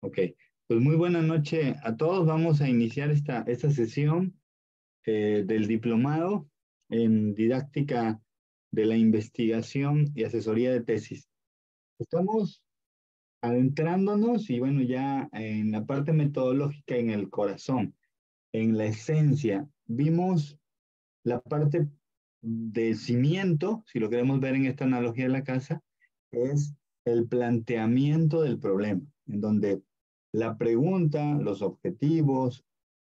Ok, pues muy buena noche a todos. Vamos a iniciar esta sesión del diplomado en didáctica de la investigación y asesoría de tesis. Estamos adentrándonos y bueno, ya en la parte metodológica, en el corazón, en la esencia. Vimos la parte de cimiento, si lo queremos ver en esta analogía de la casa, es el planteamiento del problema, en donde la pregunta, los objetivos,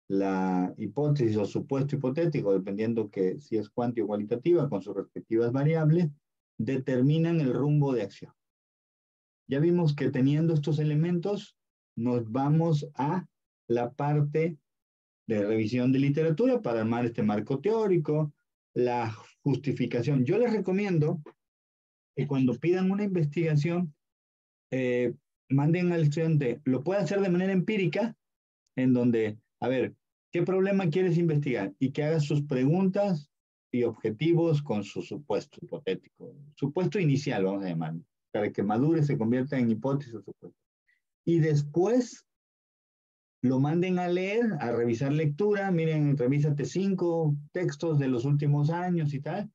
la hipótesis o supuesto hipotético, dependiendo que si es cuántica o cualitativa, con sus respectivas variables, determinan el rumbo de acción. Ya vimos que teniendo estos elementos, nos vamos a la parte de revisión de literatura para armar este marco teórico, la justificación. Yo les recomiendo que cuando pidan una investigación, eh, manden al estudiante, lo puede hacer de manera empírica, en donde, a ver, ¿qué problema quieres investigar? Y que haga sus preguntas y objetivos con su supuesto hipotético, supuesto inicial, vamos a llamarlo, para que madure, se convierta en hipótesis o supuesto. Y después lo manden a leer, a revisar lectura, miren, revísate 5 textos de los últimos años y tal,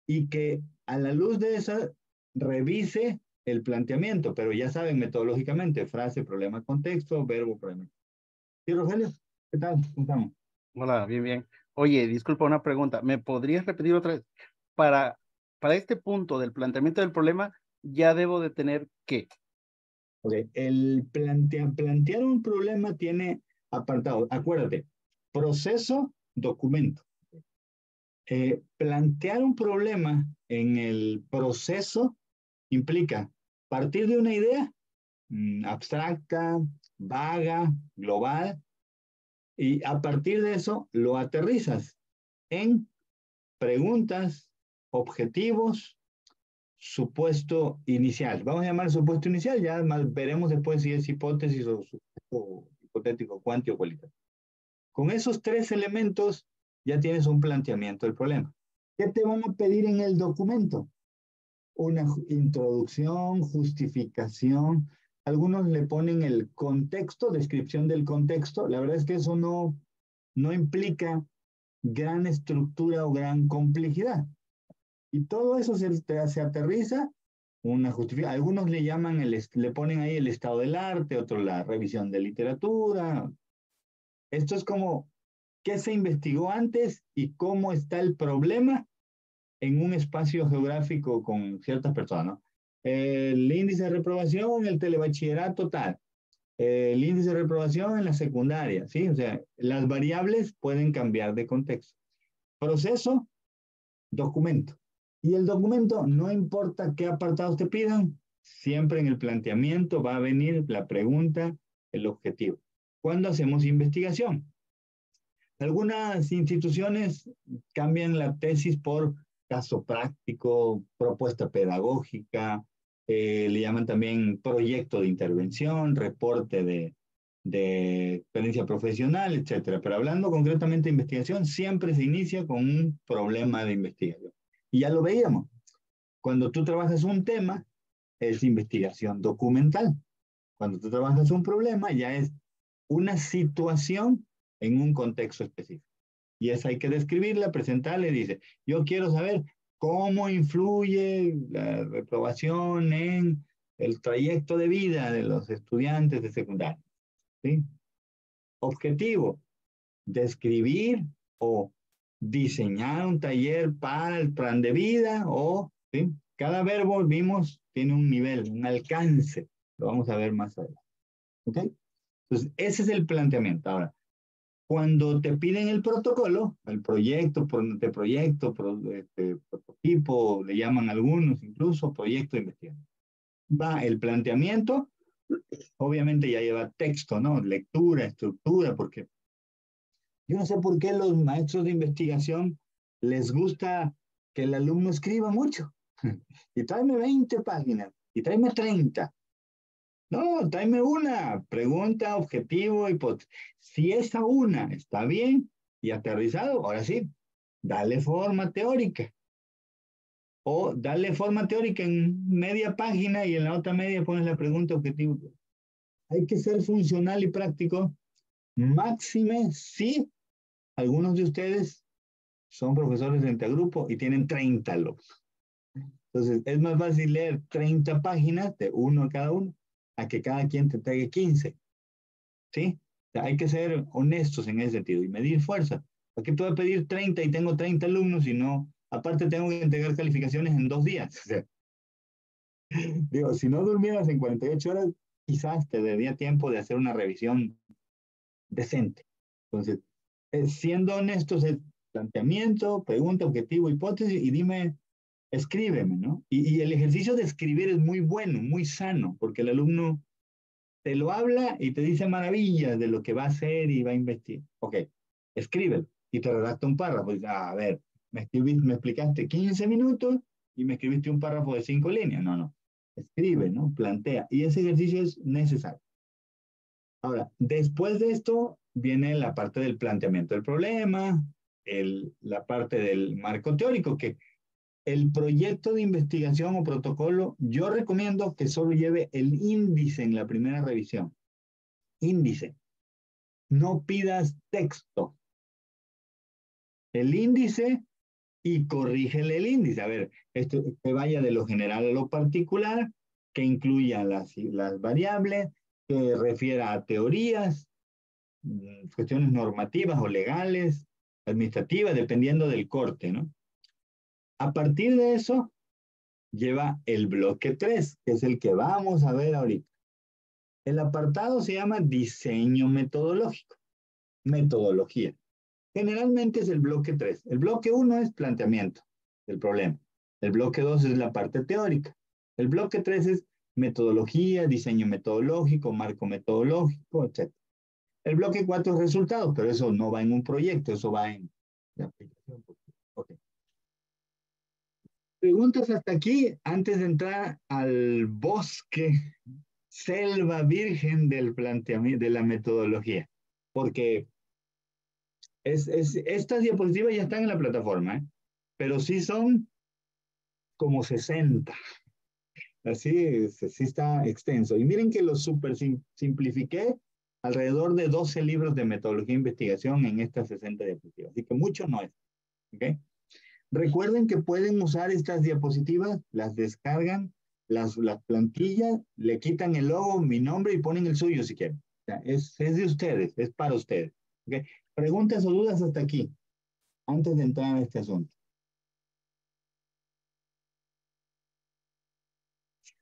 y que a la luz de esa revise el planteamiento, pero ya saben metodológicamente, frase, problema, contexto, verbo, problema. ¿Sí, Rogelio? ¿Qué tal? ¿Cómo estamos? Hola, bien, bien. Oye, disculpa una pregunta. ¿Me podrías repetir otra vez? Para, para este punto del planteamiento del problema, ya debo de tener ¿qué? Ok, plantear un problema tiene apartado, acuérdate, proceso, documento. Plantear un problema en el proceso implica partir de una idea abstracta, vaga, global, y a partir de eso lo aterrizas en preguntas, objetivos, supuesto inicial. Vamos a llamar supuesto inicial, ya veremos después si es hipótesis o supuesto hipotético, cuántico o cualitativo. Con esos 3 elementos ya tienes un planteamiento del problema. ¿Qué te van a pedir en el documento? Una introducción, justificación. Algunos le ponen el contexto, descripción del contexto. La verdad es que eso no implica gran estructura o gran complejidad. Y todo eso se aterriza, una justificación. Algunos le llaman, le ponen ahí el estado del arte, otros la revisión de literatura. Esto es como qué se investigó antes y cómo está el problema en un espacio geográfico con ciertas personas, ¿no? El índice de reprobación, el telebachillerato tal, el índice de reprobación en la secundaria, ¿sí? O sea, las variables pueden cambiar de contexto. Proceso, documento. Y el documento, no importa qué apartados te pidan, siempre en el planteamiento va a venir la pregunta, el objetivo. ¿Cuándo hacemos investigación? Algunas instituciones cambian la tesis por caso práctico, propuesta pedagógica, le llaman también proyecto de intervención, reporte de experiencia profesional, etcétera. Pero hablando concretamente de investigación, siempre se inicia con un problema de investigación. Y ya lo veíamos. Cuando tú trabajas un tema, es investigación documental. Cuando tú trabajas un problema, ya es una situación en un contexto específico. Y esa hay que describirla, presentarla y dice, yo quiero saber cómo influye la reprobación en el trayecto de vida de los estudiantes de secundaria. ¿Sí? Objetivo, describir o diseñar un taller para el plan de vida o, ¿sí? Cada verbo, vimos, tiene un nivel, un alcance. Lo vamos a ver más adelante. ¿Ok? Entonces, ese es el planteamiento. Ahora, cuando te piden el protocolo, el proyecto, prototipo, le llaman algunos incluso, proyecto de investigación. Va el planteamiento, obviamente ya lleva texto, ¿no? Lectura, estructura, porque yo no sé por qué los maestros de investigación les gusta que el alumno escriba mucho. Y tráeme 20 páginas, y tráeme 30. No, tráeme una pregunta, objetivo, hipótesis. Si esa una está bien y aterrizado, ahora sí, dale forma teórica. O dale forma teórica en media página y en la otra media pones la pregunta objetivo. Hay que ser funcional y práctico, máxime si algunos de ustedes son profesores de intergrupo y tienen 30 alumnos. Entonces, es más fácil leer 30 páginas de uno a cada uno a que cada quien te entregue 15. ¿Sí? O sea, hay que ser honestos en ese sentido y medir fuerza. ¿Para qué puedo pedir 30 y tengo 30 alumnos y no? Aparte tengo que entregar calificaciones en 2 días. O sea, digo, si no durmieras en 48 horas, quizás te daría tiempo de hacer una revisión decente. Entonces, siendo honestos, es planteamiento, pregunta, objetivo, hipótesis y dime, escríbeme, ¿no? Y el ejercicio de escribir es muy bueno, muy sano, porque el alumno te lo habla y te dice maravillas de lo que va a hacer y va a investigar. Ok, escríbelo y te redacta un párrafo. A ver, me explicaste 15 minutos y me escribiste un párrafo de 5 líneas. No, no. Escribe, ¿no? Plantea. Y ese ejercicio es necesario. Ahora, después de esto viene la parte del planteamiento del problema, la parte del marco teórico, que el proyecto de investigación o protocolo, yo recomiendo que solo lleve el índice en la primera revisión. Índice. No pidas texto. El índice y corrígele el índice. A ver, esto que vaya de lo general a lo particular, que incluya las variables, que refiera a teorías, cuestiones normativas o legales, administrativas, dependiendo del corte, ¿no? A partir de eso, lleva el bloque 3, que es el que vamos a ver ahorita. El apartado se llama diseño metodológico, metodología. Generalmente es el bloque 3. El bloque 1 es planteamiento del problema. El bloque 2 es la parte teórica. El bloque 3 es metodología, diseño metodológico, marco metodológico, etc. El bloque 4 es resultados, pero eso no va en un proyecto, eso va en la aplicación. Okay. Preguntas hasta aquí antes de entrar al bosque, selva virgen del planteamiento, de la metodología. Porque estas diapositivas ya están en la plataforma, ¿eh? Pero sí son como 60. Así, sí está extenso. Y miren que lo super simplifiqué alrededor de 12 libros de metodología e investigación en estas 60 diapositivas. Así que mucho no es. ¿Okay? Recuerden que pueden usar estas diapositivas, las descargan, las plantillas, le quitan el logo, mi nombre y ponen el suyo si quieren. O sea, es de ustedes, es para ustedes. ¿Okay? Preguntas o dudas hasta aquí, antes de entrar a este asunto.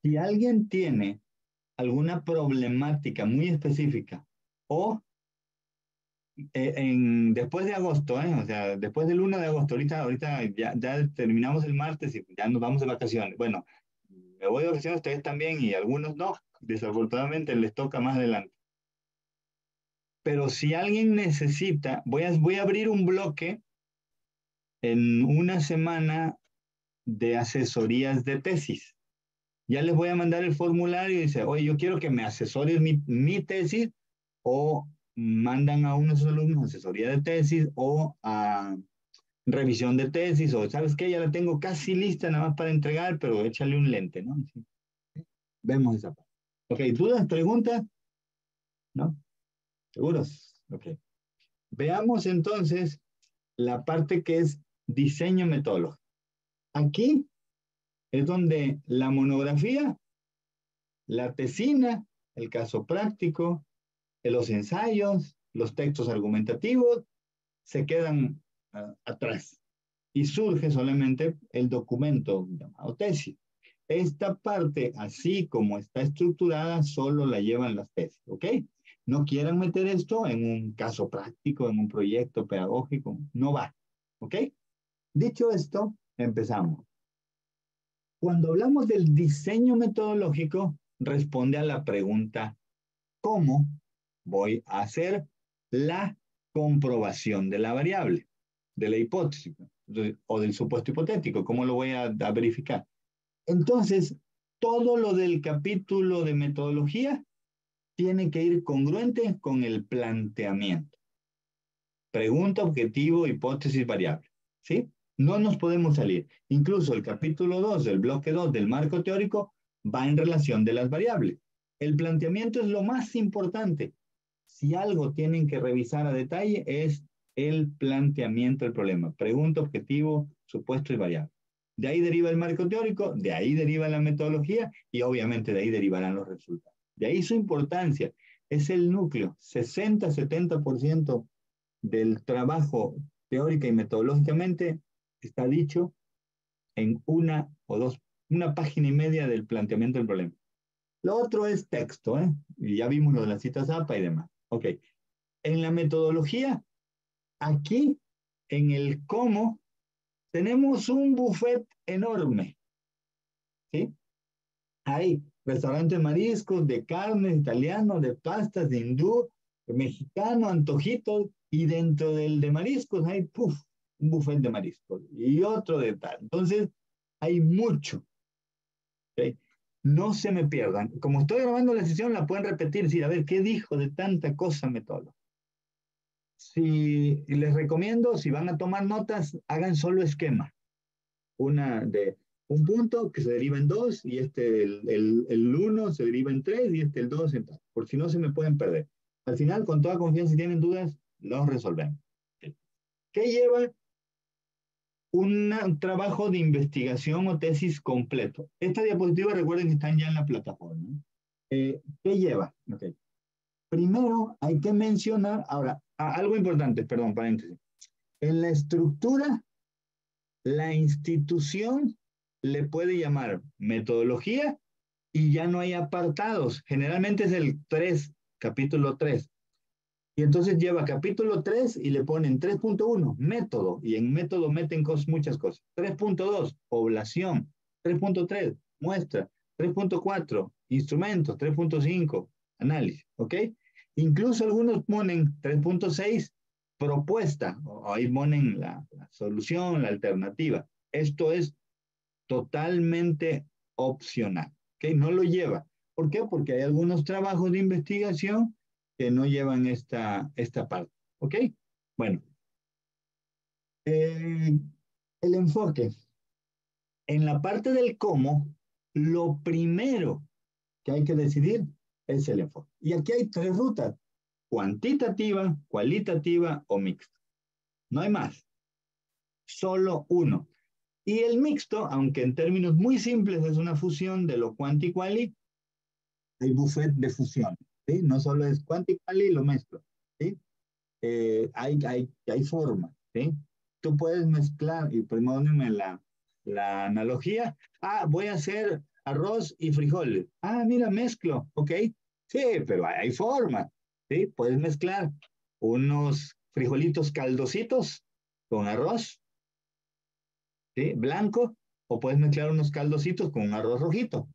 Si alguien tiene alguna problemática muy específica o después de agosto, o sea, después del 1 de agosto, ahorita ya terminamos el martes y ya nos vamos de vacaciones. Bueno, me voy de vacaciones ustedes también y algunos no, desafortunadamente les toca más adelante. Pero si alguien necesita, voy a abrir un bloque en una semana de asesorías de tesis. Ya les voy a mandar el formulario y dice, oye, yo quiero que me asesores mi tesis o mandan a uno de sus alumnos asesoría de tesis o a revisión de tesis o sabes qué, ya la tengo casi lista nada más para entregar, pero échale un lente, ¿no? Sí. Vemos esa parte. Ok, ¿dudas, preguntas? ¿No? ¿Seguros? Ok. Veamos entonces la parte que es diseño metodológico. Aquí es donde la monografía, la tesina, el caso práctico, los ensayos, los textos argumentativos se quedan atrás y surge solamente el documento llamado tesis. Esta parte, así como está estructurada, solo la llevan las tesis, ¿ok? No quieran meter esto en un caso práctico, en un proyecto pedagógico, no va, ¿ok? Dicho esto, empezamos. Cuando hablamos del diseño metodológico, responde a la pregunta, ¿cómo voy a hacer la comprobación de la variable, de la hipótesis o del supuesto hipotético? ¿Cómo lo voy a verificar? Entonces, todo lo del capítulo de metodología tiene que ir congruente con el planteamiento. Pregunta, objetivo, hipótesis, variable. ¿Sí? No nos podemos salir. Incluso el capítulo 2 del bloque 2 del marco teórico va en relación de las variables. El planteamiento es lo más importante. Si algo tienen que revisar a detalle es el planteamiento del problema. Pregunta, objetivo, supuesto y variable. De ahí deriva el marco teórico, de ahí deriva la metodología y obviamente de ahí derivarán los resultados. De ahí su importancia. Es el núcleo. 60-70% del trabajo teórica y metodológicamente está dicho en una página y media del planteamiento del problema. Lo otro es texto, ¿eh? Y ya vimos lo de las citas APA y demás. Ok. En la metodología, aquí, en el cómo, tenemos un buffet enorme, ¿sí? Hay restaurantes mariscos, de carne, italiano, de pastas, de hindú, de mexicano, antojitos, y dentro del de mariscos hay, puff, un buffet de mariscos y otro de tal. Entonces, hay mucho, ¿ok? No se me pierdan. Como estoy grabando la sesión, la pueden repetir, decir, a ver, ¿qué dijo de tanta cosa metodológica? Si les recomiendo, si van a tomar notas, hagan solo esquema. Una de un punto que se deriva en dos, y este, el uno se deriva en tres, y este, el dos, en tal. Por si no se me pueden perder. Al final, con toda confianza, si tienen dudas, los resolvemos. ¿Qué lleva un trabajo de investigación o tesis completo? Esta diapositiva, recuerden que están ya en la plataforma. ¿Qué lleva? Okay. Primero, hay que mencionar, ahora, algo importante, perdón, paréntesis. En la estructura, la institución le puede llamar metodología y ya no hay apartados. Generalmente es el 3, capítulo 3. Y entonces lleva capítulo 3 y le ponen 3.1, método. Y en método meten muchas cosas. 3.2, población. 3.3, muestra. 3.4, instrumentos. 3.5, análisis. ¿Ok? Incluso algunos ponen 3.6, propuesta. Ahí ponen la solución, la alternativa. Esto es totalmente opcional. ¿Ok? No lo lleva. ¿Por qué? Porque hay algunos trabajos de investigación que no llevan esta parte. ¿Ok? Bueno, eh, el enfoque. En la parte del cómo, lo primero que hay que decidir es el enfoque. Y aquí hay tres rutas: cuantitativa, cualitativa o mixta. No hay más. Solo uno. Y el mixto, aunque en términos muy simples es una fusión de lo cuanti quali, hay buffet de fusión, ¿sí? No solo es quanti quali y lo mezclo, ¿sí? Hay formas, ¿sí? Tú puedes mezclar, y perdónenme la analogía. Voy a hacer arroz y frijoles. Mira, mezclo, ¿ok? Sí, pero hay formas, ¿sí? Puedes mezclar unos frijolitos caldositos con arroz, ¿sí? Blanco, o puedes mezclar unos caldositos con un arroz rojito,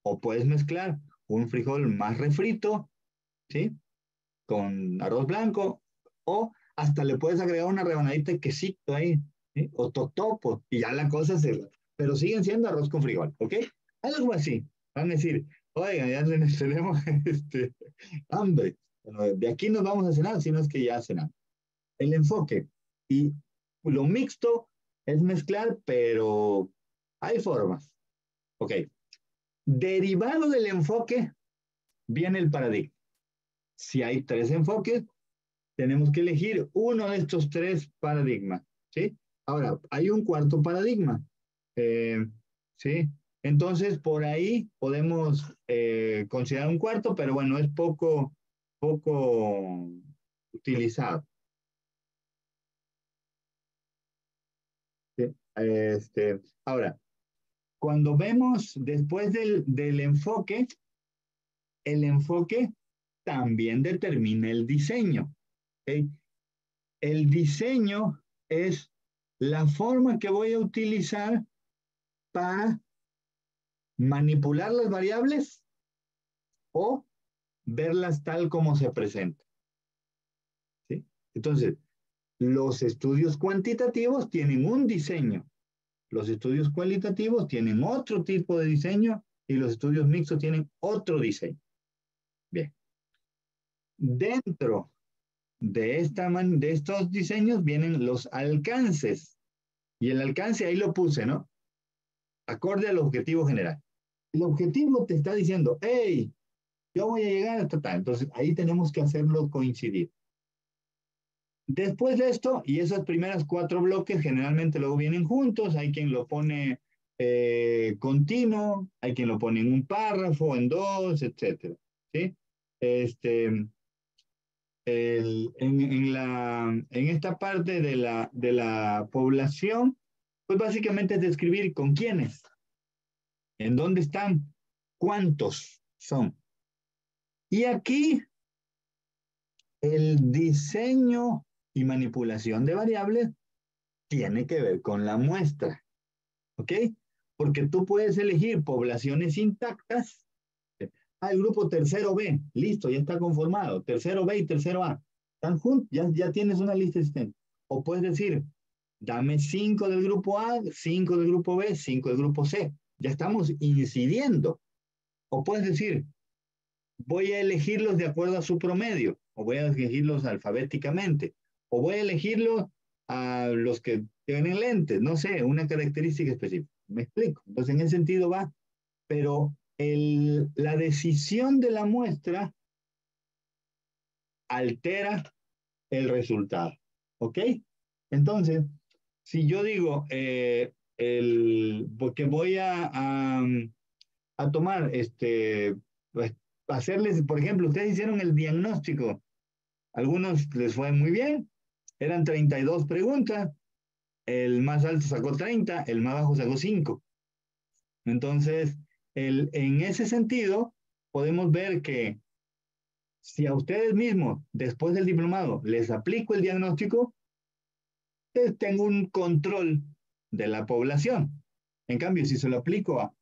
o puedes mezclar un frijol más refrito, ¿sí? Con arroz blanco, o hasta le puedes agregar una rebanadita de quesito ahí, ¿sí? O totopo, y ya la cosa se... Pero siguen siendo arroz con frijol, ¿ok? Algo así. Van a decir, oigan, ya tenemos hambre. Bueno, de aquí nos vamos a cenar, si no es que ya cenamos. El enfoque. Y lo mixto es mezclar, pero hay formas. Ok. Derivado del enfoque viene el paradigma. Si hay tres enfoques, tenemos que elegir uno de estos tres paradigmas, ¿sí? Ahora, hay un cuarto paradigma, eh, ¿sí? Entonces, por ahí podemos considerar un cuarto, pero bueno, es poco utilizado, ¿sí? Ahora, cuando vemos después del enfoque, el enfoque también determina el diseño, ¿ok? El diseño es la forma que voy a utilizar para manipular las variables o verlas tal como se presentan, ¿sí? Entonces, los estudios cuantitativos tienen un diseño, los estudios cualitativos tienen otro tipo de diseño y los estudios mixtos tienen otro diseño. Bien, dentro de estos diseños vienen los alcances. Y el alcance ahí lo puse, ¿no? Acorde al objetivo general. El objetivo te está diciendo, hey, Yo voy a llegar hasta tal. Entonces, ahí tenemos que hacerlo coincidir. Después de esto, y esas primeras 4 bloques generalmente luego vienen juntos, hay quien lo pone continuo, hay quien lo pone en un párrafo, en dos, etcétera. ¿Sí? Este, en esta parte de la población, pues básicamente es describir con quiénes, en dónde están, cuántos son. Y aquí el diseño y manipulación de variables tiene que ver con la muestra, ¿ok? Porque tú puedes elegir poblaciones intactas. El grupo tercero B, listo, ya está conformado. Tercero B y tercero A, están juntos, ya tienes una lista existente. O puedes decir, dame 5 del grupo A, 5 del grupo B, 5 del grupo C. Ya estamos incidiendo. O puedes decir, voy a elegirlos de acuerdo a su promedio, o voy a elegirlos alfabéticamente, o voy a elegirlos a los que tienen lentes, no sé, una característica específica. Me explico. Entonces, en ese sentido va, pero la decisión de la muestra altera el resultado. ¿Ok? Entonces, si yo digo porque voy a tomar pues, hacerles, por ejemplo, ustedes hicieron el diagnóstico. Algunos les fue muy bien, eran 32 preguntas, el más alto sacó 30, el más bajo sacó 5. Entonces, en ese sentido, podemos ver que si a ustedes mismos, después del diplomado, les aplico el diagnóstico, pues tengo un control de la población. En cambio, si se lo aplico a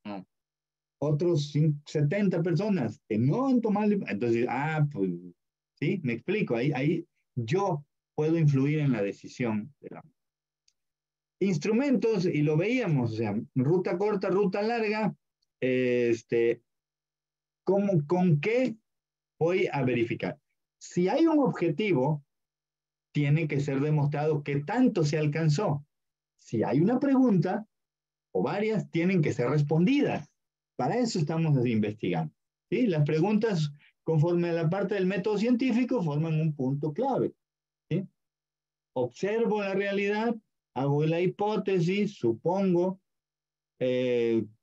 otros 70 personas que no han tomado, entonces, pues, sí, me explico, ahí yo puedo influir en la decisión de la instrumentos, y lo veíamos, o sea, ruta corta, ruta larga, este, ¿con qué voy a verificar? Si hay un objetivo, tiene que ser demostrado qué tanto se alcanzó. Si hay una pregunta o varias, tienen que ser respondidas. Para eso estamos investigando. ¿Sí? Las preguntas, conforme a la parte del método científico, forman un punto clave. ¿Sí? Observo la realidad, hago la hipótesis, supongo,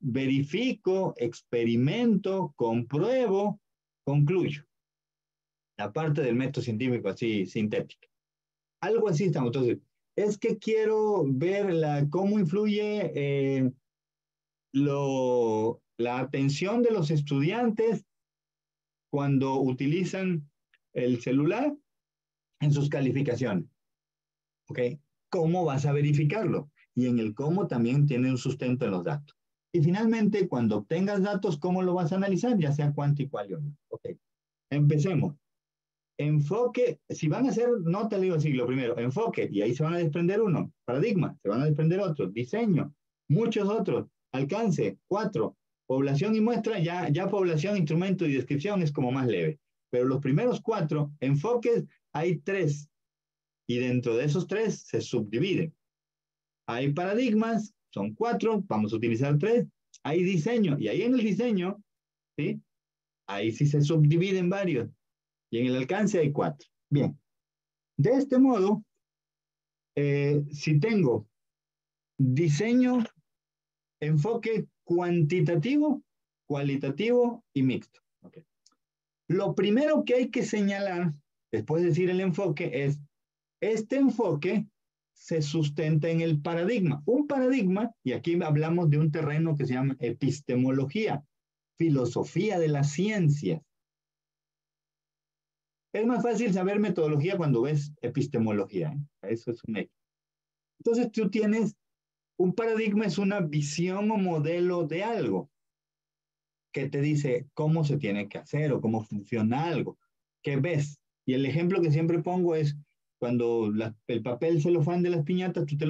verifico, experimento, compruebo, concluyo. La parte del método científico así sintética. Algo así estamos. Entonces, es que quiero ver cómo influye la atención de los estudiantes cuando utilizan el celular en sus calificaciones. ¿Ok? ¿Cómo vas a verificarlo? Y en el cómo también tiene un sustento en los datos. Y finalmente, cuando obtengas datos, ¿cómo lo vas a analizar? Ya sea cuánto y cuál. Ok. Empecemos. Enfoque, si van a hacer, no te digo así, lo primero, enfoque, y ahí se van a desprender uno, paradigma, se van a desprender otros, diseño, muchos otros, alcance, 4, población y muestra, ya población, instrumento y descripción es como más leve, pero los primeros 4, enfoques, hay 3, y dentro de esos 3 se subdividen. Hay paradigmas, son 4, vamos a utilizar 3, hay diseño, y ahí en el diseño, ¿sí? Ahí sí se subdividen varios, y en el alcance hay 4. Bien, de este modo, si tengo diseño, enfoque cuantitativo, cualitativo y mixto. Okay. Lo primero que hay que señalar, después de decir el enfoque, es este enfoque se sustenta en el paradigma. Un paradigma, y aquí hablamos de un terreno que se llama epistemología, filosofía de las ciencias. Es más fácil saber metodología cuando ves epistemología. Eso es un hecho. Entonces tú tienes, un paradigma es una visión o modelo de algo que te dice cómo se tiene que hacer o cómo funciona algo. ¿Qué ves? Y el ejemplo que siempre pongo es cuando el papel celofán de las piñatas, tú te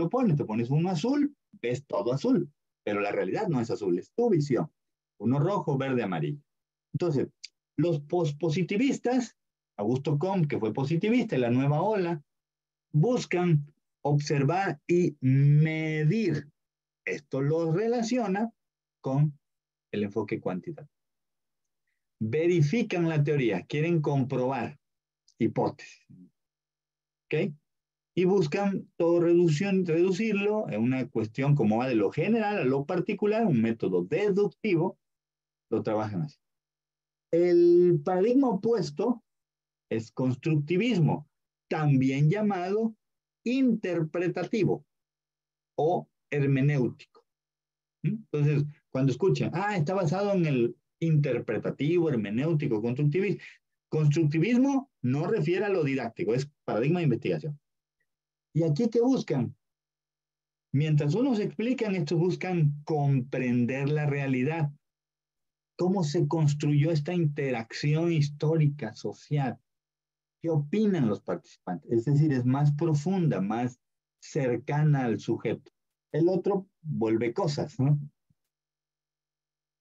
pones uno azul, ves todo azul, pero la realidad no es azul, es tu visión. Uno rojo, verde, amarillo. Entonces, los positivistas, Augusto Comte, que fue positivista, y la nueva ola, buscan observar y medir. Esto lo relaciona con el enfoque cuantitativo. verifican la teoría, quieren comprobar hipótesis, ¿ok? Y buscan todo reducirlo en una cuestión como va de lo general a lo particular, un método deductivo, lo trabajan así. El paradigma opuesto es constructivismo, también llamado interpretativo o hermenéutico. Entonces, cuando escuchan, está basado en el interpretativo, hermenéutico, constructivismo. Constructivismo no refiere a lo didáctico, es paradigma de investigación. ¿Y aquí qué buscan? Mientras unos explican, estos buscan comprender la realidad, cómo se construyó esta interacción histórica, social, qué opinan los participantes. Es decir, es más profunda, más cercana al sujeto. El otro vuelve cosas, ¿no?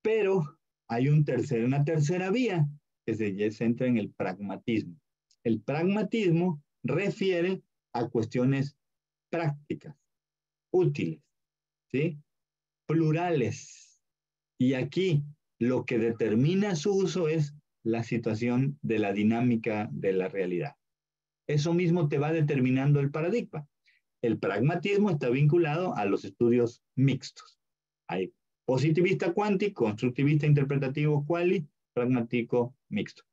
Pero hay una tercera vía que se centra en el pragmatismo. El pragmatismo refiere a cuestiones prácticas, útiles, ¿sí? Plurales. Y aquí lo que determina su uso es la situación de la dinámica de la realidad. Eso mismo te va determinando el paradigma. El pragmatismo está vinculado a los estudios mixtos. Hay positivista cuántico, constructivista interpretativo quali, pragmático mixto.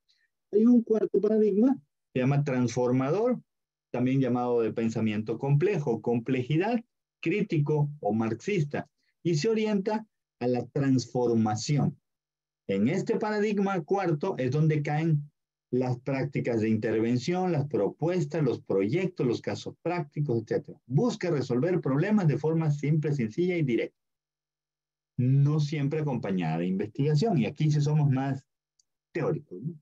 Hay un cuarto paradigma, se llama transformador, también llamado de pensamiento complejo, complejidad, crítico o marxista, y se orienta a la transformación. En este paradigma cuarto es donde caen las prácticas de intervención, las propuestas, los proyectos, los casos prácticos, etc. Busca resolver problemas de forma simple, sencilla y directa, no siempre acompañada de investigación. Y aquí sí somos más teóricos, ¿no?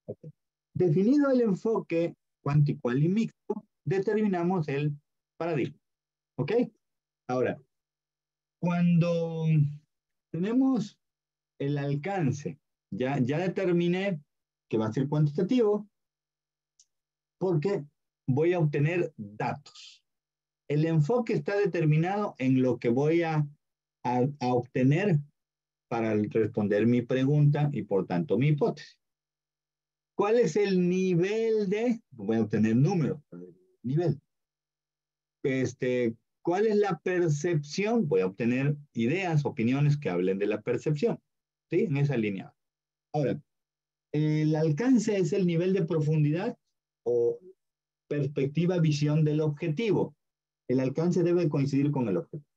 Okay. Definido el enfoque cuántico y mixto, determinamos el paradigma. ¿Ok? Ahora, cuando tenemos el alcance, ya determiné que va a ser cuantitativo porque voy a obtener datos. El enfoque está determinado en lo que voy a obtener para responder mi pregunta y por tanto mi hipótesis. ¿Cuál es el nivel de? Voy a obtener números. Nivel. ¿Cuál es la percepción? Voy a obtener ideas, opiniones que hablen de la percepción. ¿Sí? En esa línea. Ahora, el alcance es el nivel de profundidad o perspectiva, visión del objetivo. El alcance debe coincidir con el objetivo.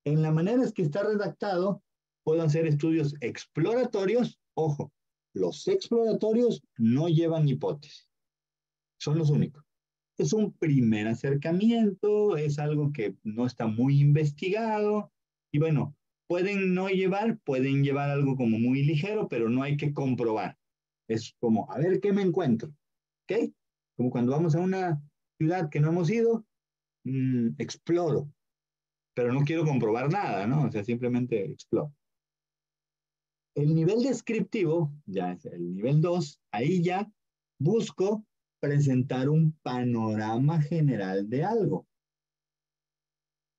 En la manera en que está redactado, puedo hacer estudios exploratorios. Ojo, los exploratorios no llevan hipótesis, son los únicos. Es un primer acercamiento, es algo que no está muy investigado y bueno, pueden llevar algo como muy ligero, pero no hay que comprobar. Es como, a ver qué me encuentro, ¿ok? Como cuando vamos a una ciudad que no hemos ido, exploro, pero no quiero comprobar nada, ¿no? O sea, simplemente exploro. El nivel descriptivo, ya es el nivel 2, ahí ya busco presentar un panorama general de algo.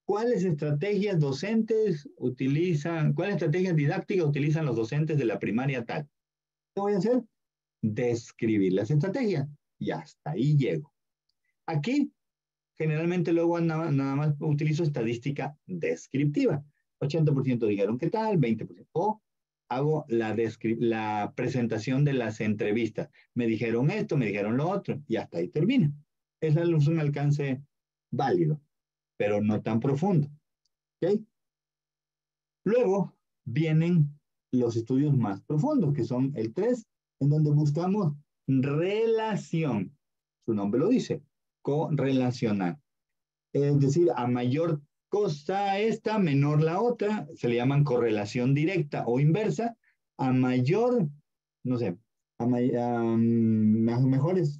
¿Cuáles estrategias docentes utilizan, cuáles estrategias didácticas utilizan los docentes de la primaria tal? ¿Qué voy a hacer? Describir las estrategias y hasta ahí llego. Aquí, generalmente luego nada más utilizo estadística descriptiva. 80% dijeron qué tal, 20%. O hago la presentación de las entrevistas. Me dijeron esto, me dijeron lo otro, y hasta ahí termina. Ese es un alcance válido, pero no tan profundo. ¿Okay? Luego vienen los estudios más profundos, que son el 3, en donde buscamos relación. Su nombre lo dice, correlacionar. Es decir, a mayor cosa esta, menor la otra, se le llaman correlación directa o inversa. A mayor, no sé,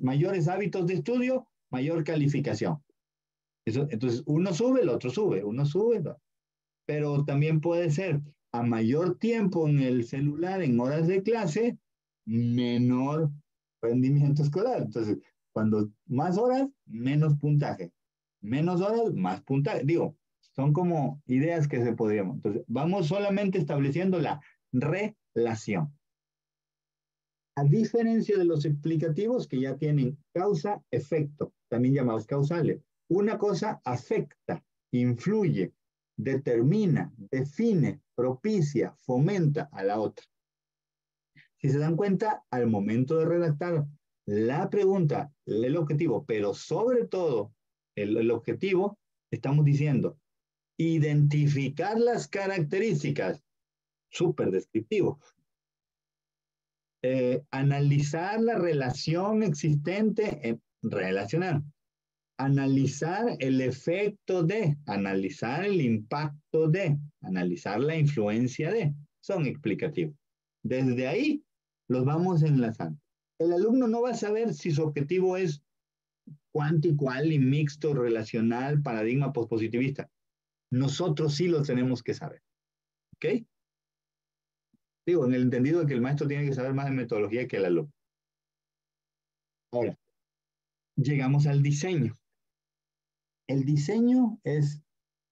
mayores hábitos de estudio, mayor calificación. Entonces, uno sube, el otro sube, uno sube, pero también puede ser a mayor tiempo en el celular, en horas de clase, menor rendimiento escolar. Entonces, cuando más horas, menos puntaje. Menos horas, más puntaje. Digo, son como ideas que se podrían. Entonces, vamos solamente estableciendo la relación. A diferencia de los explicativos que ya tienen causa-efecto, también llamados causales. Una cosa afecta, influye, determina, define, propicia, fomenta a la otra. Si se dan cuenta, al momento de redactar la pregunta, el objetivo, pero sobre todo el objetivo, estamos diciendo identificar las características, súper descriptivo. Analizar la relación existente, relacionar. Analizar el efecto de, analizar el impacto de, analizar la influencia de, son explicativos. Desde ahí los vamos enlazando. El alumno no va a saber si su objetivo es cuántico, y mixto, relacional, paradigma pospositivista. Nosotros sí lo tenemos que saber. ¿Ok? Digo, en el entendido de que el maestro tiene que saber más de metodología que el alumno. Ahora, llegamos al diseño. El diseño es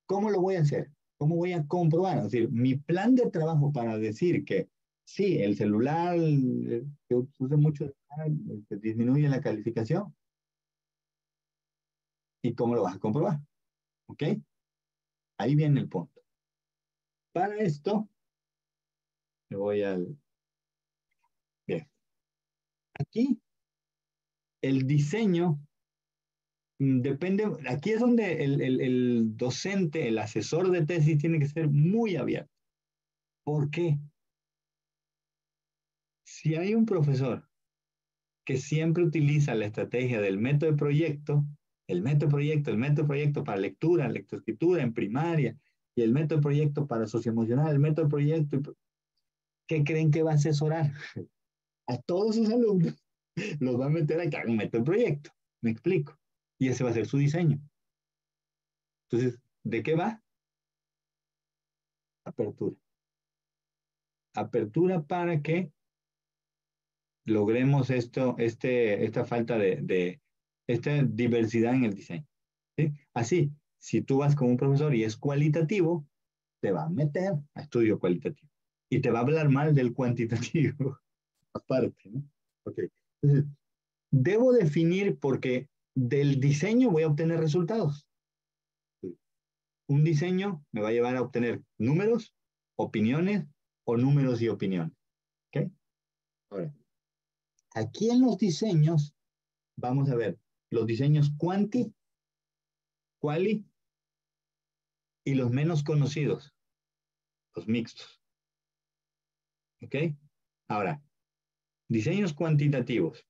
cómo lo voy a hacer, cómo voy a comprobar. Es decir, mi plan de trabajo para decir que sí, el celular que usa mucho que disminuye la calificación. ¿Y cómo lo vas a comprobar? ¿Ok? Ahí viene el punto. Para esto, me voy al... Bien. Aquí, el diseño depende, aquí es donde el docente, el asesor de tesis tiene que ser muy abierto. ¿Por qué? Si hay un profesor que siempre utiliza la estrategia del método de proyecto, el método de proyecto, el método de proyecto para lectura, lectoescritura en primaria, y el método de proyecto para socioemocional, el método de proyecto, ¿qué creen que va a asesorar? A todos sus alumnos los va a meter a que hagan un método de proyecto. ¿Me explico? Y ese va a ser su diseño. Entonces, ¿de qué va? Apertura. Apertura para que logremos esta falta esta diversidad en el diseño. ¿Sí? Así, si tú vas con un profesor y es cualitativo, te va a meter a estudio cualitativo y te va a hablar mal del cuantitativo, aparte, ¿no? Ok. Entonces, debo definir porque del diseño voy a obtener resultados. Un diseño me va a llevar a obtener números, opiniones o números y opiniones. ¿Ok? Ahora, aquí en los diseños vamos a ver los diseños quanti, quali y los menos conocidos, los mixtos. ¿Ok? Ahora, diseños cuantitativos.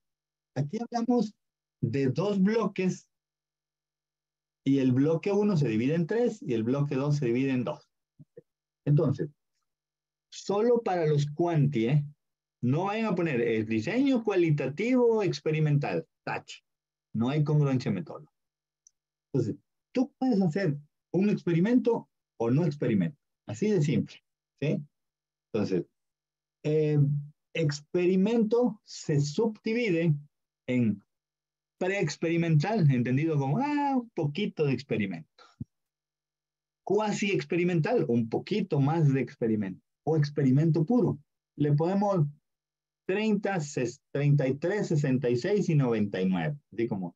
Aquí hablamos de dos bloques y el bloque 1 se divide en 3 y el bloque 2 se divide en 2. Entonces, solo para los quanti, no vayan a poner el diseño cualitativo experimental, touch. No hay congruencia metodológica. Entonces, tú puedes hacer un experimento o no experimento. Así de simple. ¿Sí? Entonces, eh, experimento se subdivide en preexperimental, entendido como un poquito de experimento. Cuasi experimental, un poquito más de experimento. O experimento puro. Le podemos 30, 33, 66 y 99. Así como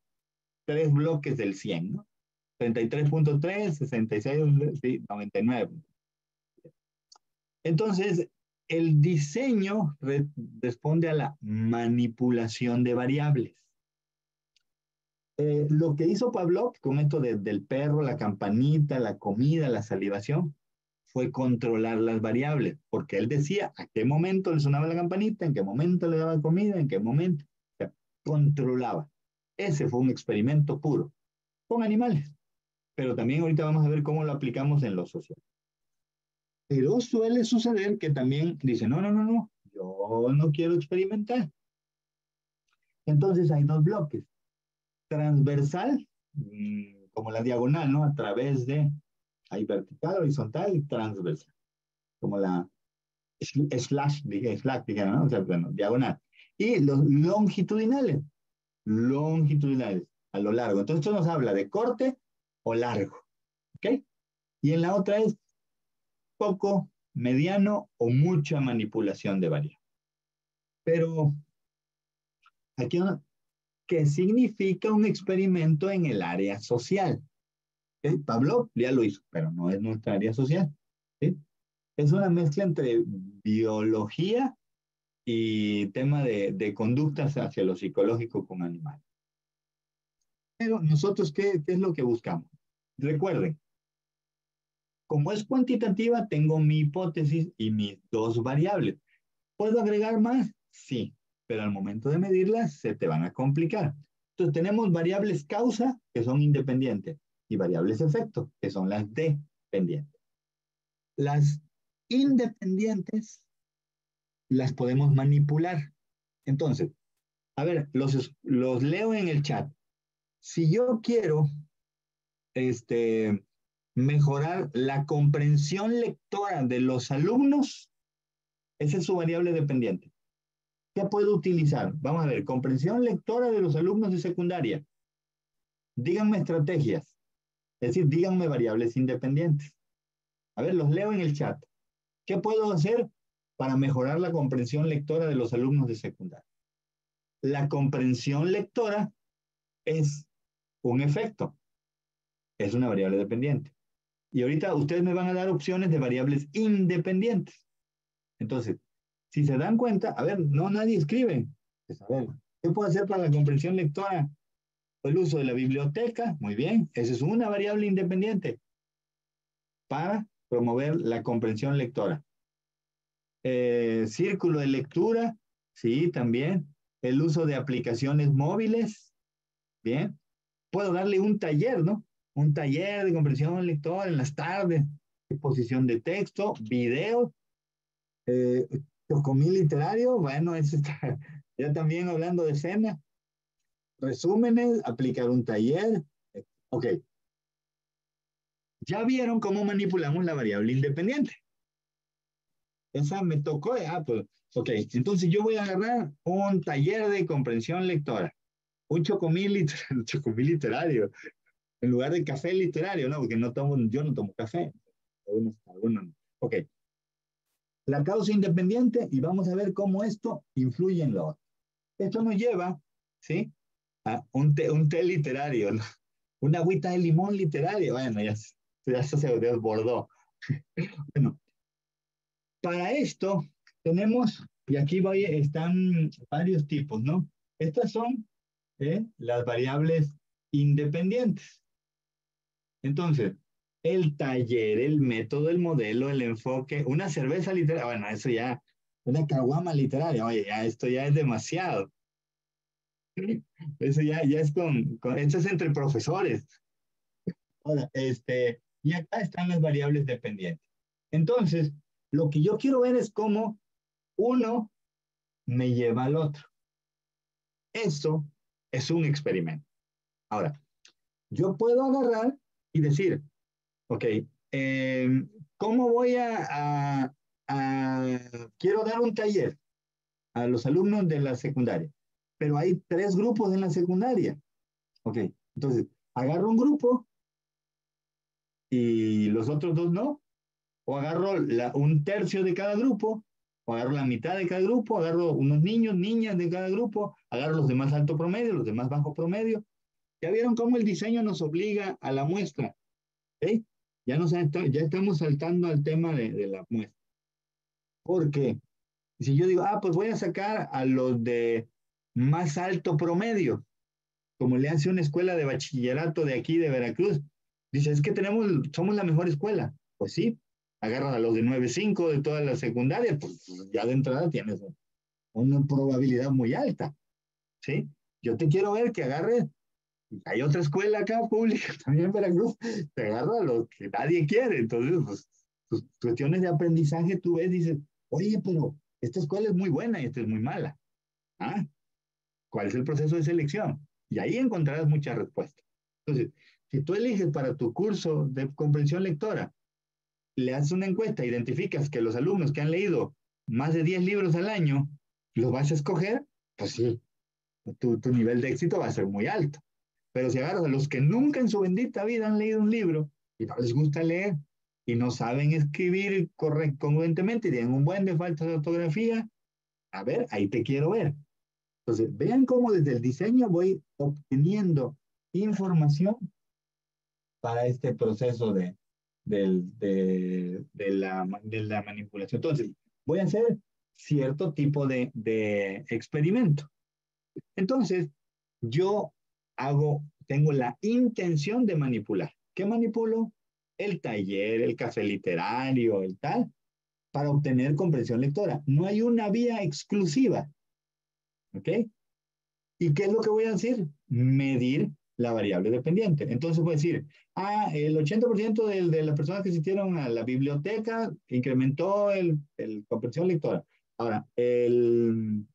tres bloques del 100, ¿no? 33.3, 66, sí, 99. Entonces, el diseño responde a la manipulación de variables. Lo que hizo Pavlov con esto del perro, la campanita, la comida, la salivación, fue controlar las variables, porque él decía a qué momento le sonaba la campanita, en qué momento le daba comida, en qué momento. O sea, controlaba. Ese fue un experimento puro, con animales. Pero también ahorita vamos a ver cómo lo aplicamos en lo social. Pero suele suceder que también dice, no, no, no, no, yo no quiero experimentar. Entonces hay dos bloques. Transversal, como la diagonal, ¿no? A través de, hay vertical, horizontal y transversal. Como la slash, digamos, ¿no? O sea, bueno, diagonal. Y los longitudinales, a lo largo. Entonces esto nos habla de corte o largo, ¿ok? Y en la otra es poco, mediano o mucha manipulación de variables. Pero Aquí, ¿qué significa un experimento en el área social? ¿Sí? Pablo ya lo hizo, pero no es nuestra área social. ¿Sí? Es una mezcla entre biología y tema de conductas hacia lo psicológico con animales. Pero nosotros, ¿qué es lo que buscamos? Recuerden, como es cuantitativa, tengo mi hipótesis y mis dos variables. ¿Puedo agregar más? Sí, pero al momento de medirlas se te van a complicar. Entonces tenemos variables causa, que son independientes, y variables efecto, que son las dependientes. Las independientes las podemos manipular. Entonces, a ver, los leo en el chat. Si yo quiero mejorar la comprensión lectora de los alumnos, esa es su variable dependiente. ¿Qué puedo utilizar? Vamos a ver, comprensión lectora de los alumnos de secundaria. Díganme estrategias, es decir, díganme variables independientes. A ver, los leo en el chat. ¿Qué puedo hacer para mejorar la comprensión lectora de los alumnos de secundaria? La comprensión lectora es un efecto, es una variable dependiente. Y ahorita ustedes me van a dar opciones de variables independientes. Entonces, si se dan cuenta, a ver, no nadie escribe. Pues, a ver, ¿qué puedo hacer para la comprensión lectora? El uso de la biblioteca, muy bien, esa es una variable independiente para promover la comprensión lectora. Círculo de lectura, sí, también. El uso de aplicaciones móviles, bien. Puedo darle un taller, ¿no? Un taller de comprensión lectora en las tardes, exposición de texto, video, eh, chocomil literario, bueno, eso está, ya también hablando de cena, resúmenes, aplicar un taller. Ok, ya vieron cómo manipulamos la variable independiente. Esa me tocó, pues, ok, entonces yo voy a agarrar un taller de comprensión lectora, un chocomil literario, en lugar de café literario, ¿no? Porque no tomo, yo no tomo café. Algunos no. Ok, la causa independiente y vamos a ver cómo esto influye en lo otro. Esto nos lleva, ¿sí? A un té literario, ¿no? Una agüita de limón literario. Bueno, ya se desbordó. Bueno, para esto tenemos, y aquí están varios tipos, ¿no? Estas son las variables independientes. Entonces, el taller, el método, el modelo, el enfoque, una cerveza literaria, bueno, eso ya, una caguama literaria, oye, ya, esto ya es demasiado. Eso ya es esto es entre profesores. Ahora, y acá están las variables dependientes. Entonces, lo que yo quiero ver es cómo uno me lleva al otro. Eso es un experimento. Ahora, yo puedo agarrar y decir, ok, ¿cómo voy quiero dar un taller a los alumnos de la secundaria? Pero hay tres grupos en la secundaria. Ok, entonces, agarro un grupo y los otros dos no. O agarro un tercio de cada grupo, o agarro la mitad de cada grupo, agarro unos niños, niñas de cada grupo, agarro los de más alto promedio, los de más bajo promedio. ¿Ya vieron cómo el diseño nos obliga a la muestra? ¿Eh? Ya estamos saltando al tema de la muestra. Porque si yo digo, pues voy a sacar a los de más alto promedio, como le hace una escuela de bachillerato de aquí de Veracruz, dice, es que somos la mejor escuela. Pues sí, agarran a los de 9.5 de toda la secundaria, pues ya de entrada tienes una probabilidad muy alta, ¿sí? Yo te quiero ver que agarres, hay otra escuela acá pública también en Veracruz, te agarra a los que nadie quiere, entonces, pues, tus cuestiones de aprendizaje tú ves, dices, oye, pero esta escuela es muy buena y esta es muy mala. ¿Ah? ¿Cuál es el proceso de selección? Y ahí encontrarás muchas respuestas. Entonces, si tú eliges para tu curso de comprensión lectora, le haces una encuesta, identificas que los alumnos que han leído más de 10 libros al año, los vas a escoger, pues sí, tu nivel de éxito va a ser muy alto. Pero si agarras a los que nunca en su bendita vida han leído un libro y no les gusta leer y no saben escribir congruentemente y tienen un buen de falta de ortografía, a ver, ahí te quiero ver. Entonces, vean cómo desde el diseño voy obteniendo información para este proceso de la manipulación. Entonces, voy a hacer cierto tipo de experimento. Entonces, yo tengo la intención de manipular. ¿Qué manipulo? El taller, el café literario, el tal, para obtener comprensión lectora. No hay una vía exclusiva, ¿ok? ¿Y qué es lo que voy a decir? Medir la variable dependiente. Entonces voy a decir, el 80% de las personas que asistieron a la biblioteca incrementó el comprensión lectora. Ahora, el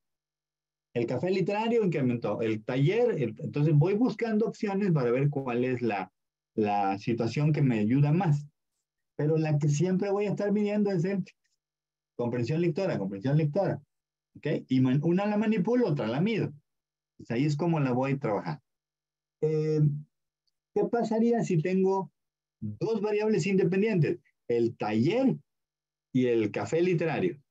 café literario incrementó, el taller, entonces voy buscando opciones para ver cuál es la situación que me ayuda más. Pero la que siempre voy a estar midiendo es el comprensión lectora, comprensión lectora. ¿Ok? Y una la manipulo, otra la mido. Pues ahí es como la voy a trabajar. Eh, ¿Qué pasaría si tengo dos variables independientes? El taller y el café literario.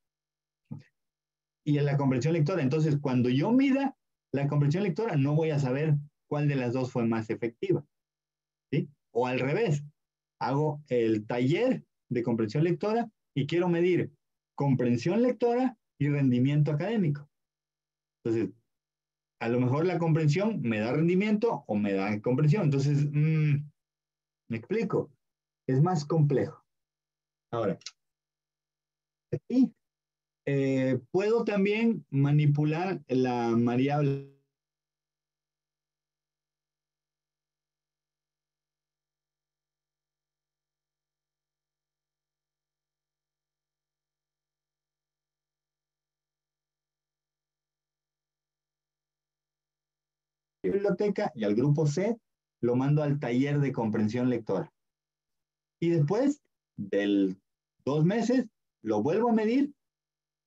Y en la comprensión lectora. Entonces, cuando yo mida la comprensión lectora, no voy a saber cuál de las dos fue más efectiva. ¿Sí? O al revés, hago el taller de comprensión lectora y quiero medir comprensión lectora y rendimiento académico. Entonces, a lo mejor la comprensión me da rendimiento o me da comprensión. Entonces, me explico, es más complejo. Ahora, aquí puedo también manipular la variable biblioteca y al grupo C lo mando al taller de comprensión lectora. Y después del 2 meses lo vuelvo a medir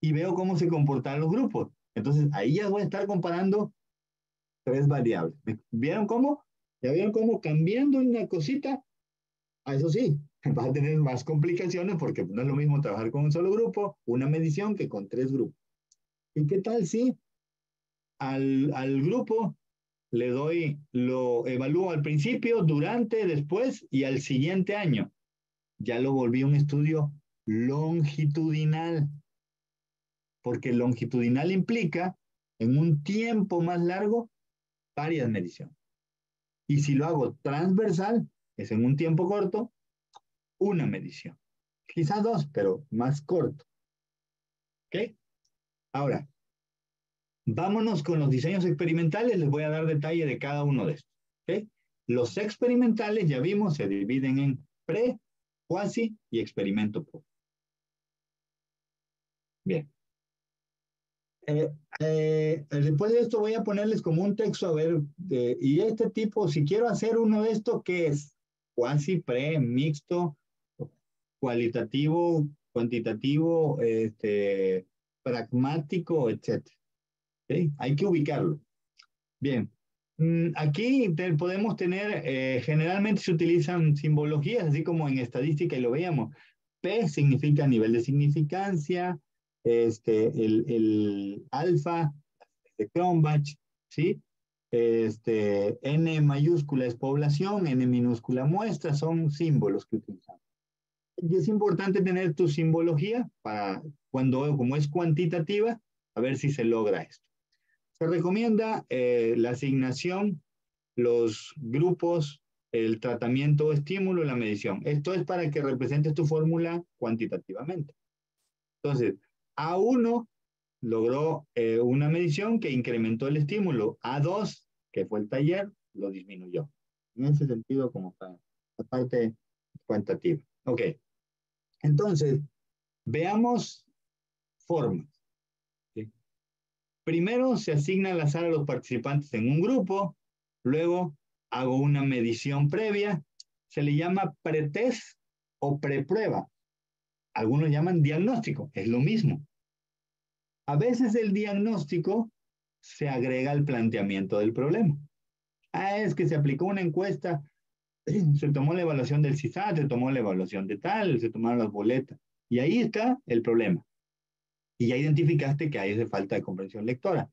y veo cómo se comportan los grupos. Entonces ahí ya voy a estar comparando tres variables. ¿Vieron cómo? ¿Ya vieron cómo cambiando una cosita? Eso sí, vas a tener más complicaciones porque no es lo mismo trabajar con un solo grupo, una medición, que con tres grupos. ¿Y qué tal si al grupo le doy, lo evalúo al principio, durante, después y al siguiente año? Ya lo volví un estudio longitudinal, porque longitudinal implica en un tiempo más largo varias mediciones. Y si lo hago transversal, es en un tiempo corto, una medición. Quizás dos, pero más corto. ¿Ok? Ahora, vámonos con los diseños experimentales. Les voy a dar detalle de cada uno de estos. ¿Ok? Los experimentales, ya vimos, se dividen en pre, cuasi y experimento pro. Bien. Después de esto voy a ponerles como un texto, a ver, y este tipo, si quiero hacer uno de estos, ¿qué es? Cuasi, pre, mixto, cualitativo, cuantitativo, pragmático, etcétera. ¿Okay? Hay que ubicarlo. Bien. Aquí podemos tener, generalmente se utilizan simbologías, así como en estadística y lo veíamos. P significa nivel de significancia, el alfa de Cronbach, ¿sí? N mayúscula es población, N minúscula muestra, son símbolos que utilizamos. Y es importante tener tu simbología para cuando, como es cuantitativa, a ver si se logra esto. Se recomienda la asignación, los grupos, el tratamiento o estímulo, la medición. Esto es para que representes tu fórmula cuantitativamente. Entonces, A1 logró una medición que incrementó el estímulo. A2, que fue el taller, lo disminuyó. En ese sentido, como para la parte cuantitativa. Ok, entonces, veamos formas. ¿Sí? Primero se asigna al azar a los participantes en un grupo, luego hago una medición previa, se le llama pretest o preprueba. Algunos llaman diagnóstico, es lo mismo. A veces el diagnóstico se agrega al planteamiento del problema. Es que se aplicó una encuesta, se tomó la evaluación del CISAT, se tomó la evaluación de tal, se tomaron las boletas. Y ahí está el problema. Y ya identificaste que hay esa falta de comprensión lectora.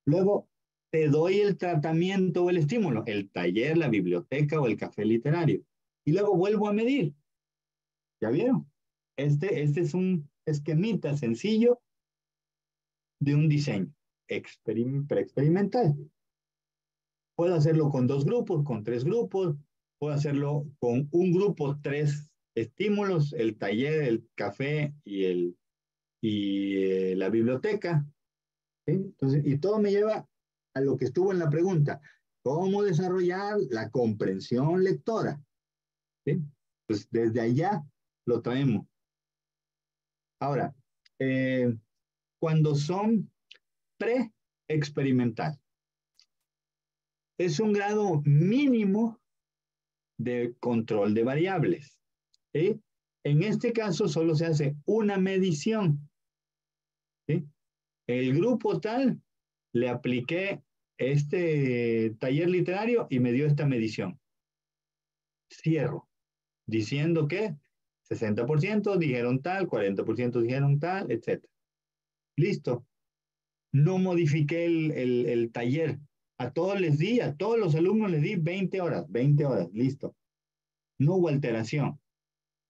Luego, te doy el tratamiento o el estímulo, el taller, la biblioteca o el café literario. Y luego vuelvo a medir. ¿Ya vieron? Este es un esquemita sencillo de un diseño preexperimental. Puedo hacerlo con 2 grupos, con 3 grupos, puedo hacerlo con un grupo, 3 estímulos, el taller, el café y la biblioteca. ¿Sí? Entonces, y todo me lleva a lo que estuvo en la pregunta, ¿cómo desarrollar la comprensión lectora? ¿Sí? Pues desde allá lo traemos. Ahora, eh, cuando son pre-experimental, es un grado mínimo de control de variables. ¿Sí? En este caso solo se hace una medición. ¿Sí? El grupo tal, le apliqué este taller literario y me dio esta medición. Cierro, diciendo que 60% dijeron tal, 40% dijeron tal, etc. Listo. No modifiqué el taller. A todos les di, a todos los alumnos les di 20 horas, listo. No hubo alteración.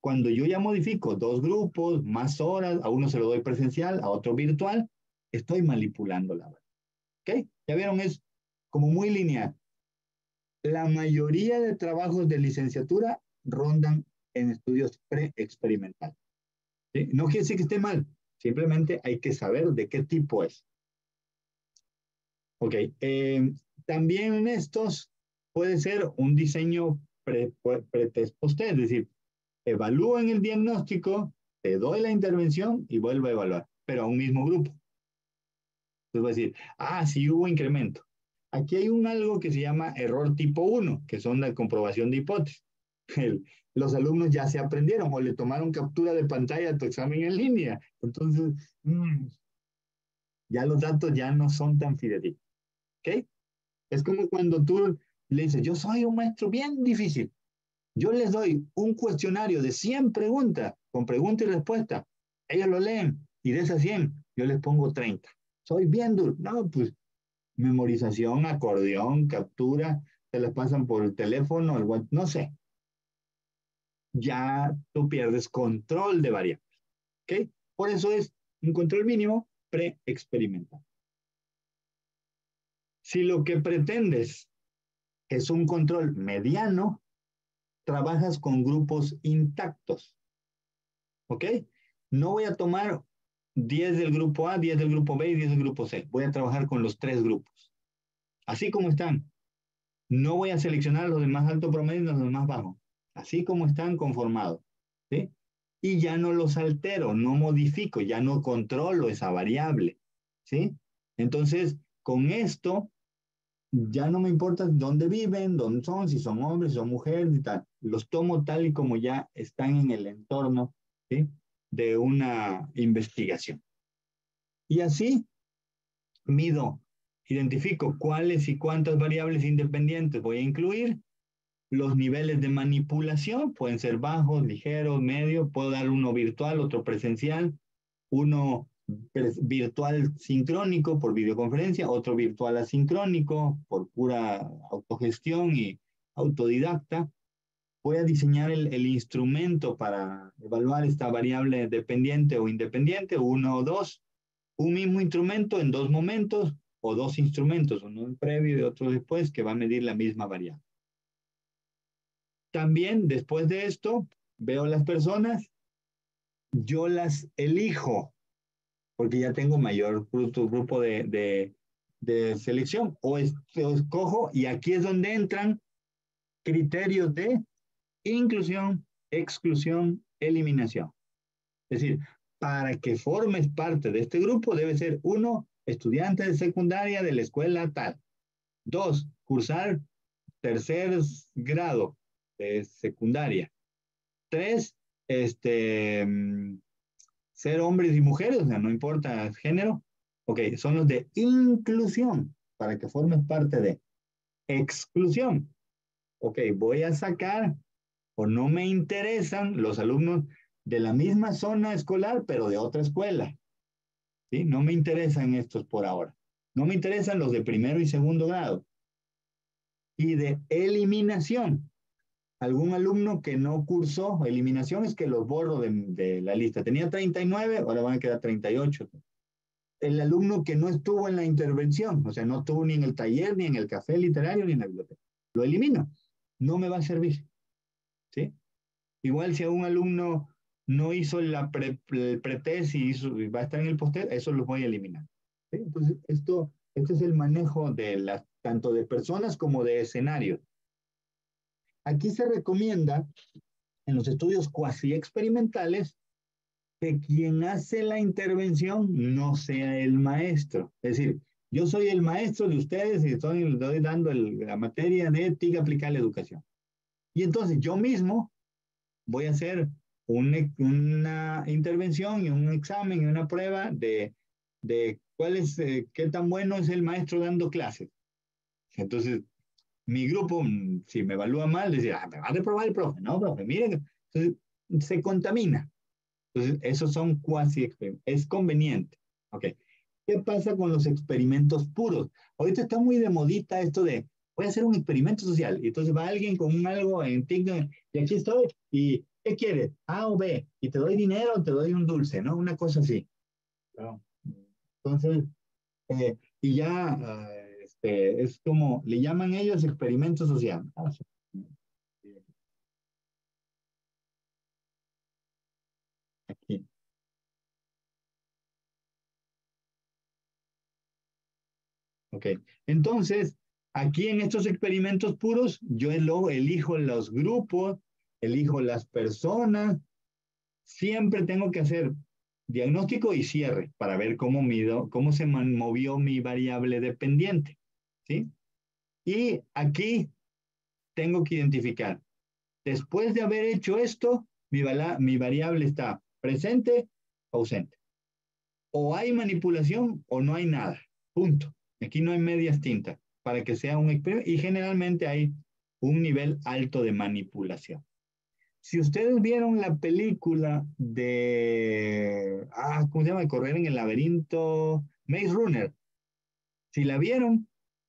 Cuando yo ya modifico 2 grupos, más horas, a uno se lo doy presencial, a otro virtual, estoy manipulando la hora. ¿Ok? Ya vieron, es como muy lineal. La mayoría de trabajos de licenciatura rondan en estudios pre-experimentales. ¿Sí? No quiere decir que esté mal, simplemente hay que saber de qué tipo es. Ok, también en estos puede ser un diseño pre-test post-test, es decir, evalúan el diagnóstico, te doy la intervención y vuelvo a evaluar, pero a un mismo grupo. Entonces voy a decir, sí hubo incremento. Aquí hay algo que se llama error tipo 1, que son la comprobación de hipótesis. Los alumnos ya se aprendieron o le tomaron captura de pantalla a tu examen en línea. Entonces, ya los datos ya no son tan fidedignos. ¿Ok? Es como cuando tú le dices, yo soy un maestro bien difícil. Yo les doy un cuestionario de 100 preguntas, con pregunta y respuesta. Ellos lo leen y de esas 100 yo les pongo 30. Soy bien duro. No, pues memorización, acordeón, captura, se las pasan por el teléfono, el web, no sé. Ya tú pierdes control de variables. ¿Ok? Por eso es un control mínimo pre-experimental. Si lo que pretendes es un control mediano, trabajas con grupos intactos. ¿Ok? No voy a tomar 10 del grupo A, 10 del grupo B y 10 del grupo C. Voy a trabajar con los 3 grupos. Así como están. No voy a seleccionar los de más alto promedio y los de más bajo. Así como están conformados. ¿Sí? Y ya no los altero, no modifico, ya no controlo esa variable. ¿Sí? Entonces, con esto, ya no me importa dónde viven, dónde son, si son hombres, si son mujeres y tal. Los tomo tal y como ya están en el entorno, ¿sí? De una investigación. Y así mido, identifico cuáles y cuántas variables independientes voy a incluir, los niveles de manipulación pueden ser bajos, ligeros, medios, puedo dar uno virtual, otro presencial, uno virtual sincrónico por videoconferencia, otro virtual asincrónico por pura autogestión y autodidacta. Voy a diseñar el instrumento para evaluar esta variable dependiente o independiente, uno o dos, un mismo instrumento en 2 momentos o 2 instrumentos, uno previo y otro después, que va a medir la misma variable. También después de esto, veo las personas, yo las elijo, porque ya tengo mayor grupo de selección, o escojo, y aquí es donde entran criterios de inclusión, exclusión, eliminación. Es decir, para que formes parte de este grupo debe ser 1, estudiante de secundaria de la escuela tal. 2, cursar tercer grado de secundaria. 3, ser hombres y mujeres, o sea, no importa el género. Ok, son los de inclusión, para que formes parte de exclusión. Ok, voy a sacar o no me interesan los alumnos de la misma zona escolar, pero de otra escuela. ¿Sí? No me interesan estos por ahora. No me interesan los de primero y segundo grado. Y de eliminación. Algún alumno que no cursó, eliminación es que los borro de la lista. Tenía 39, ahora van a quedar 38. El alumno que no estuvo en la intervención, o sea, no estuvo ni en el taller, ni en el café literario, ni en la biblioteca. Lo elimino. No me va a servir. ¿Sí? Igual si a un alumno no hizo el pretest y va a estar en el postet, eso lo voy a eliminar. ¿Sí? Entonces, este es el manejo de tanto de personas como de escenarios. Aquí se recomienda, en los estudios cuasi experimentales, que quien hace la intervención no sea el maestro. Es decir, yo soy el maestro de ustedes y estoy dando la materia de ética aplicada a la educación. Y entonces yo mismo voy a hacer una intervención y un examen y una prueba de qué tan bueno es el maestro dando clases. Entonces, mi grupo, si me evalúa mal, decía, me va a reprobar el profe. No, profe, miren, entonces se contamina. Entonces, esos son cuasi experimentos. Es conveniente. Ok. ¿Qué pasa con los experimentos puros? Ahorita está muy de modita esto de, voy a hacer un experimento social. Y entonces va alguien con algo en TikTok y aquí estoy. ¿Y qué quieres? A o B. Y te doy dinero o te doy un dulce, ¿no? Una cosa así. ¿No? Entonces, y ya es como, le llaman ellos experimento social. Ah, sí. Aquí. Ok, entonces, aquí en estos experimentos puros, yo elijo los grupos, elijo las personas, siempre tengo que hacer diagnóstico y cierre para ver cómo se movió mi variable dependiente, ¿sí? Y aquí tengo que identificar, después de haber hecho esto, mi variable está presente o ausente. O hay manipulación o no hay nada. Punto. Aquí no hay medias tintas para que sea un experimento y generalmente hay un nivel alto de manipulación. Si ustedes vieron la película ¿cómo se llama? Correr en el laberinto, Maze Runner. Si la vieron,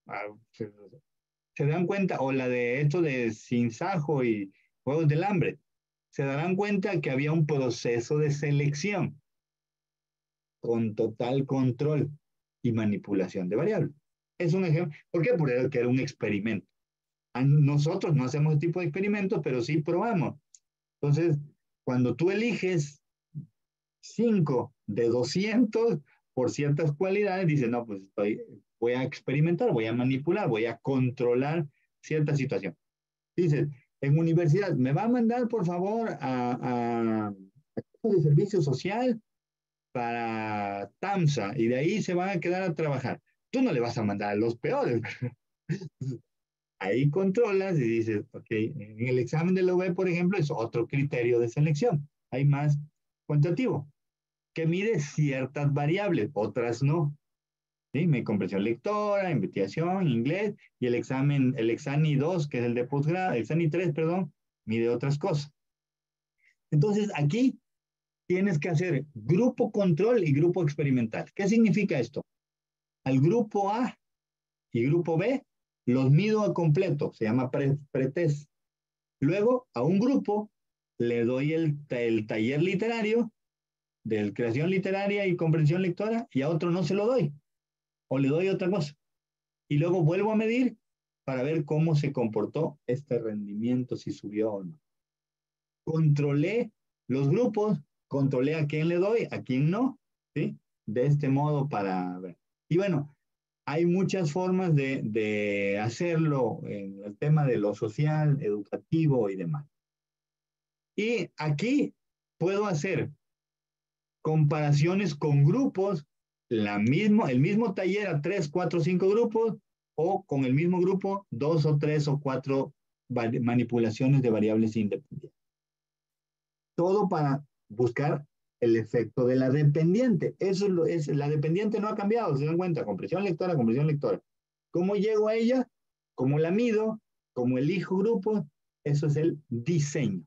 ah, se dan cuenta, o la de esto de Sin Sajo y Juegos del Hambre, se darán cuenta que había un proceso de selección con total control y manipulación de variables. Es un ejemplo. ¿Por qué? Porque era un experimento. Nosotros no hacemos ese tipo de experimentos, pero sí probamos. Entonces, cuando tú eliges 5 de 200 por ciertas cualidades, dices, no, pues voy a experimentar, voy a manipular, voy a controlar cierta situación. Dices, en universidad, ¿me va a mandar, por favor, a de servicio social para TAMSA y de ahí se van a quedar a trabajar? Tú no le vas a mandar a los peores. Ahí controlas y dices, ok, en el examen de la UB, por ejemplo, es otro criterio de selección. Hay más cuantitativo, que mide ciertas variables, otras no. ¿Sí? Mi comprensión lectora, investigación, inglés, y el examen 2, que es el de posgrado, el examen 3, perdón, mide otras cosas. Entonces, aquí tienes que hacer grupo control y grupo experimental. ¿Qué significa esto? Al grupo A y grupo B los mido a completo, se llama pretest. Luego, a un grupo le doy el taller literario de creación literaria y comprensión lectora y a otro no se lo doy o le doy otra cosa. Y luego vuelvo a medir para ver cómo se comportó este rendimiento, si subió o no. Controlé los grupos, controlé a quién le doy, a quién no, ¿sí? De este modo para ver. Y bueno, hay muchas formas de hacerlo en el tema de lo social, educativo y demás. Y aquí puedo hacer comparaciones con grupos, el mismo taller a 3, 4, 5 grupos, o con el mismo grupo, 2 o 3 o 4 manipulaciones de variables independientes. Todo para buscar el efecto de la dependiente. Eso la dependiente no ha cambiado, se dan cuenta, compresión lectora, compresión lectora. ¿Cómo llego a ella? ¿Cómo la mido? ¿Cómo elijo grupos? Eso es el diseño.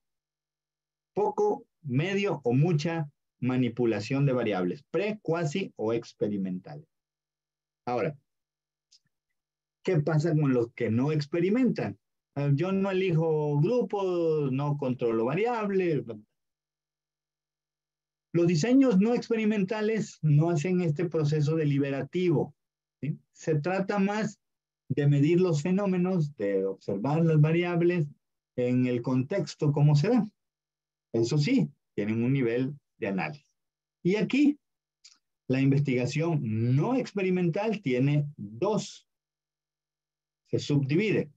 Poco, medio o mucha manipulación de variables, pre, cuasi o experimental. Ahora, ¿Qué pasa con los que no experimentan? Yo no elijo grupos, no controlo variables. Los diseños no experimentales no hacen este proceso deliberativo, ¿sí? Se trata más de medir los fenómenos, de observar las variables en el contexto, cómo se da. Eso sí, tienen un nivel de análisis. Y aquí, la investigación no experimental tiene dos, se subdivide.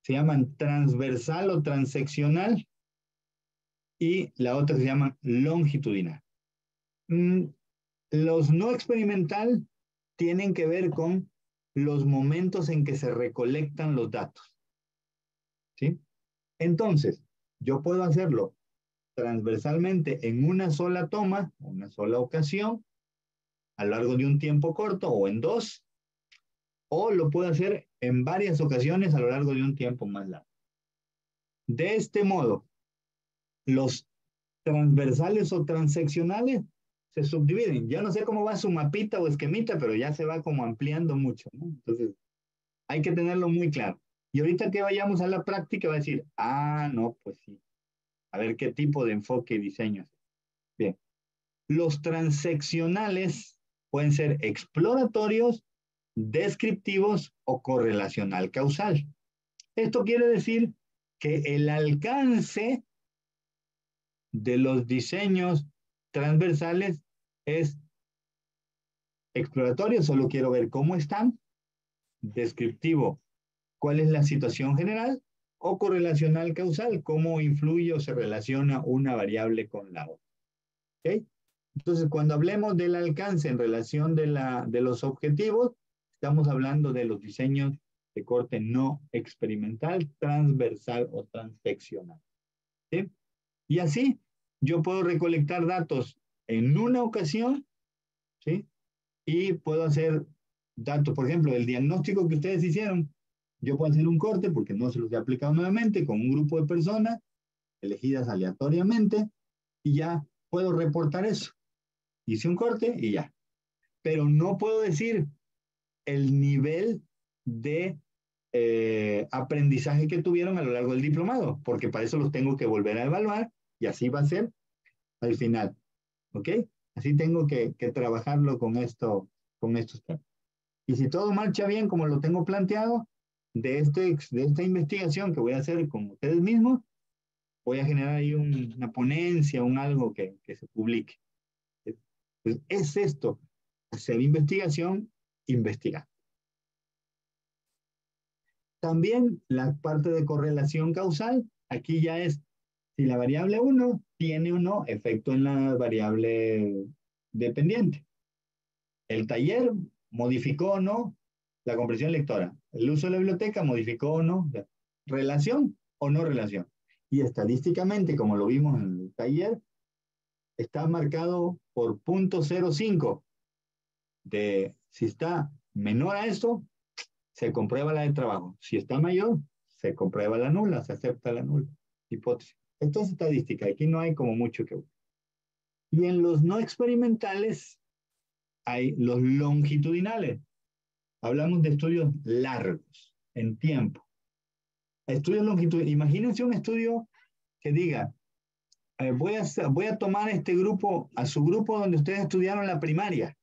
Se llaman transversal o transeccional y la otra se llama longitudinal. Los no experimental tienen que ver con los momentos en que se recolectan los datos, ¿sí? Entonces, yo puedo hacerlo transversalmente en una sola toma, una sola ocasión, a lo largo de un tiempo corto o en dos, o lo puedo hacer en varias ocasiones a lo largo de un tiempo más largo. De este modo, los transversales o transeccionales se subdividen. Ya no sé cómo va su mapita o esquemita, pero ya se va como ampliando mucho, ¿no? Entonces, hay que tenerlo muy claro. Y ahorita que vayamos a la práctica va a decir, ah, no, pues sí. A ver qué tipo de enfoque y diseño. Bien. Los transeccionales pueden ser exploratorios, descriptivos o correlacional causal. Esto quiere decir que el alcance de los diseños transversales es exploratorio, solo quiero ver cómo están, descriptivo, cuál es la situación general, o correlacional causal, cómo influye o se relaciona una variable con la otra. ¿Okay? Entonces, cuando hablemos del alcance en relación de los objetivos, estamos hablando de los diseños de corte no experimental, transversal o transeccional. ¿Sí? Y así yo puedo recolectar datos en una ocasión, ¿sí? Y puedo hacer datos, por ejemplo, el diagnóstico que ustedes hicieron, yo puedo hacer un corte porque no se los he aplicado nuevamente con un grupo de personas elegidas aleatoriamente y ya puedo reportar eso. Hice un corte y ya. Pero no puedo decir el nivel de aprendizaje que tuvieron a lo largo del diplomado, porque para eso los tengo que volver a evaluar y así va a ser al final. ¿Ok? Así tengo que trabajarlo con estos temas. Y si todo marcha bien como lo tengo planteado, de esta investigación que voy a hacer con ustedes mismos, voy a generar ahí una ponencia, un algo que se publique. Pues es esto, hacer investigación, investigar. También la parte de correlación causal, aquí ya es si la variable 1 tiene o no efecto en la variable dependiente. El taller modificó o no la comprensión lectora. El uso de la biblioteca modificó o no. Relación o no relación. Y estadísticamente, como lo vimos en el taller, está marcado por 0.05 de si está menor a esto, se comprueba la de trabajo. Si está mayor, se comprueba la nula, se acepta la nula. Hipótesis. Esto es estadística, aquí no hay como mucho que ver. Y en los no experimentales hay los longitudinales. Hablamos de estudios largos, en tiempo. Estudios longitudinales. Imagínense un estudio que diga, voy a tomar este grupo, a su grupo donde ustedes estudiaron la primaria,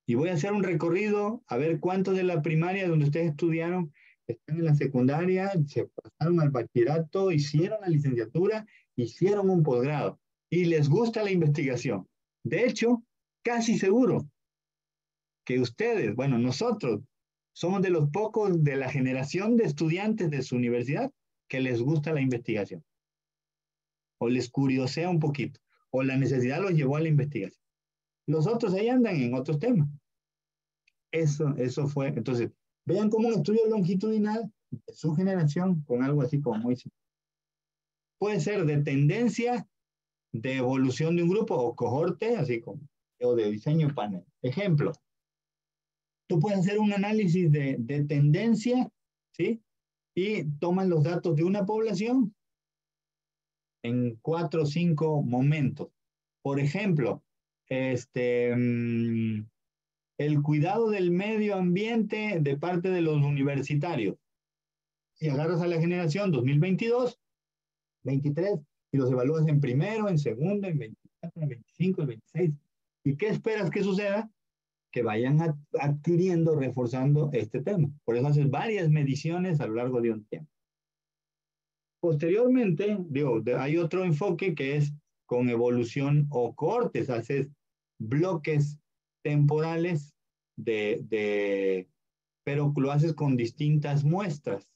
y voy a hacer un recorrido a ver cuántos de la primaria donde ustedes estudiaron están en la secundaria, se pasaron al bachillerato, hicieron la licenciatura, hicieron un posgrado y les gusta la investigación. De hecho, casi seguro que ustedes, bueno, nosotros, somos de los pocos de la generación de estudiantes de su universidad que les gusta la investigación o les curiosea un poquito o la necesidad los llevó a la investigación. Los otros ahí andan en otros temas. Eso fue. Entonces, vean como un estudio longitudinal de su generación con algo así como muy simple. Puede ser de tendencia, de evolución de un grupo o cohorte, así como, o de diseño panel. Ejemplo, tú puedes hacer un análisis de tendencia, ¿sí? Y tomas los datos de una población en 4 o 5 momentos. Por ejemplo, el cuidado del medio ambiente de parte de los universitarios. Y agarras a la generación 2022, 23, y los evalúas en primero, en segundo, en 24, en 25, en 26. ¿Y qué esperas que suceda? Que vayan adquiriendo, reforzando este tema. Por eso haces varias mediciones a lo largo de un tiempo. Posteriormente, digo, hay otro enfoque que es con evolución o cohortes. Haces bloques temporales pero lo haces con distintas muestras,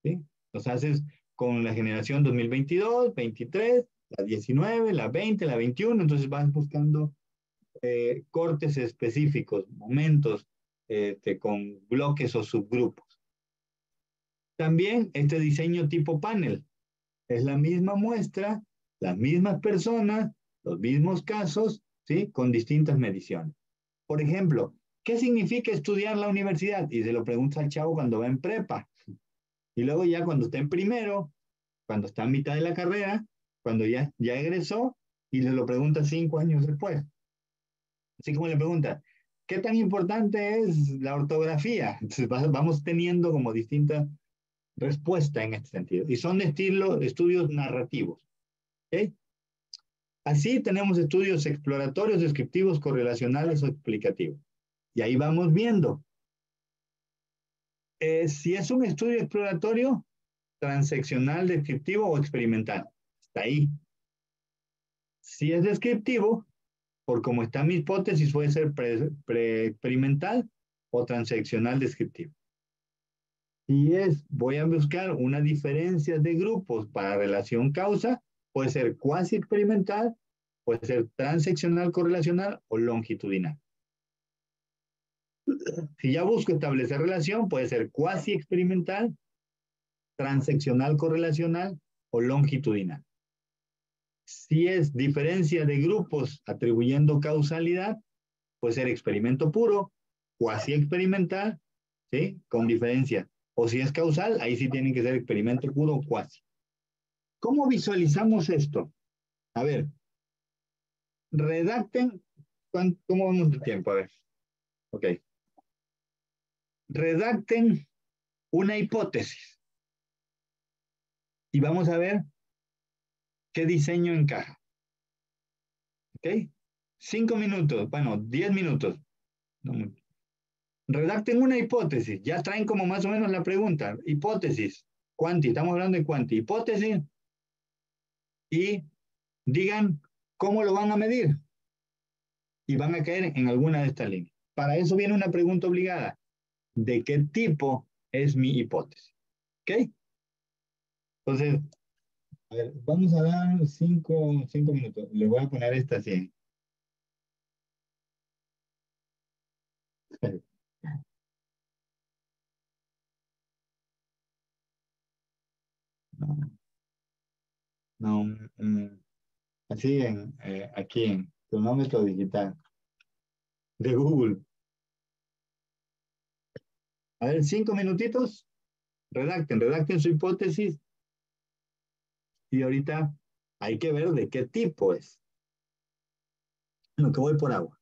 ¿sí? Los haces con la generación 2022, 23, la 19, la 20, la 21, entonces vas buscando cortes específicos, momentos con bloques o subgrupos. También este diseño tipo panel es la misma muestra, las mismas personas, los mismos casos, ¿sí? Con distintas mediciones. Por ejemplo, ¿qué significa estudiar la universidad? Y se lo pregunta al chavo cuando va en prepa. Y luego ya cuando está en primero, cuando está en mitad de la carrera, cuando ya egresó, y le lo pregunta 5 años después. Así como le pregunta, ¿qué tan importante es la ortografía? Entonces vamos teniendo como distintas respuestas en este sentido. Y son de estilo estudios narrativos. ¿Okay? Así tenemos estudios exploratorios, descriptivos, correlacionales o explicativos. Y ahí vamos viendo. Si es un estudio exploratorio, transeccional, descriptivo o experimental. Está ahí. Si es descriptivo, por cómo está mi hipótesis, puede ser pre-experimental o transeccional descriptivo. Si voy a buscar una diferencia de grupos para relación causa, puede ser cuasi experimental, puede ser transeccional correlacional o longitudinal. Si ya busco establecer relación, puede ser cuasi experimental, transeccional correlacional o longitudinal. Si es diferencia de grupos atribuyendo causalidad, puede ser experimento puro, cuasi experimental, ¿sí? Con diferencia. O si es causal, ahí sí tiene que ser experimento puro o cuasi. ¿Cómo visualizamos esto? A ver, redacten, ¿cómo vamos de tiempo? A ver, ok. Redacten una hipótesis y vamos a ver qué diseño encaja. ¿Ok? 5 minutos, bueno, 10 minutos. No, redacten una hipótesis, ya traen como más o menos la pregunta. Hipótesis, cuanti, estamos hablando de cuanti. Hipótesis y digan cómo lo van a medir y van a caer en alguna de estas líneas. Para eso viene una pregunta obligada. ¿De qué tipo es mi hipótesis? ¿Ok? Entonces, a ver, vamos a dar 5 minutos. Le voy a poner esta así. No, no, así aquí en cronómetro digital de Google. A ver, 5 minutitos, redacten su hipótesis y ahorita hay que ver de qué tipo es. Lo que voy por agua.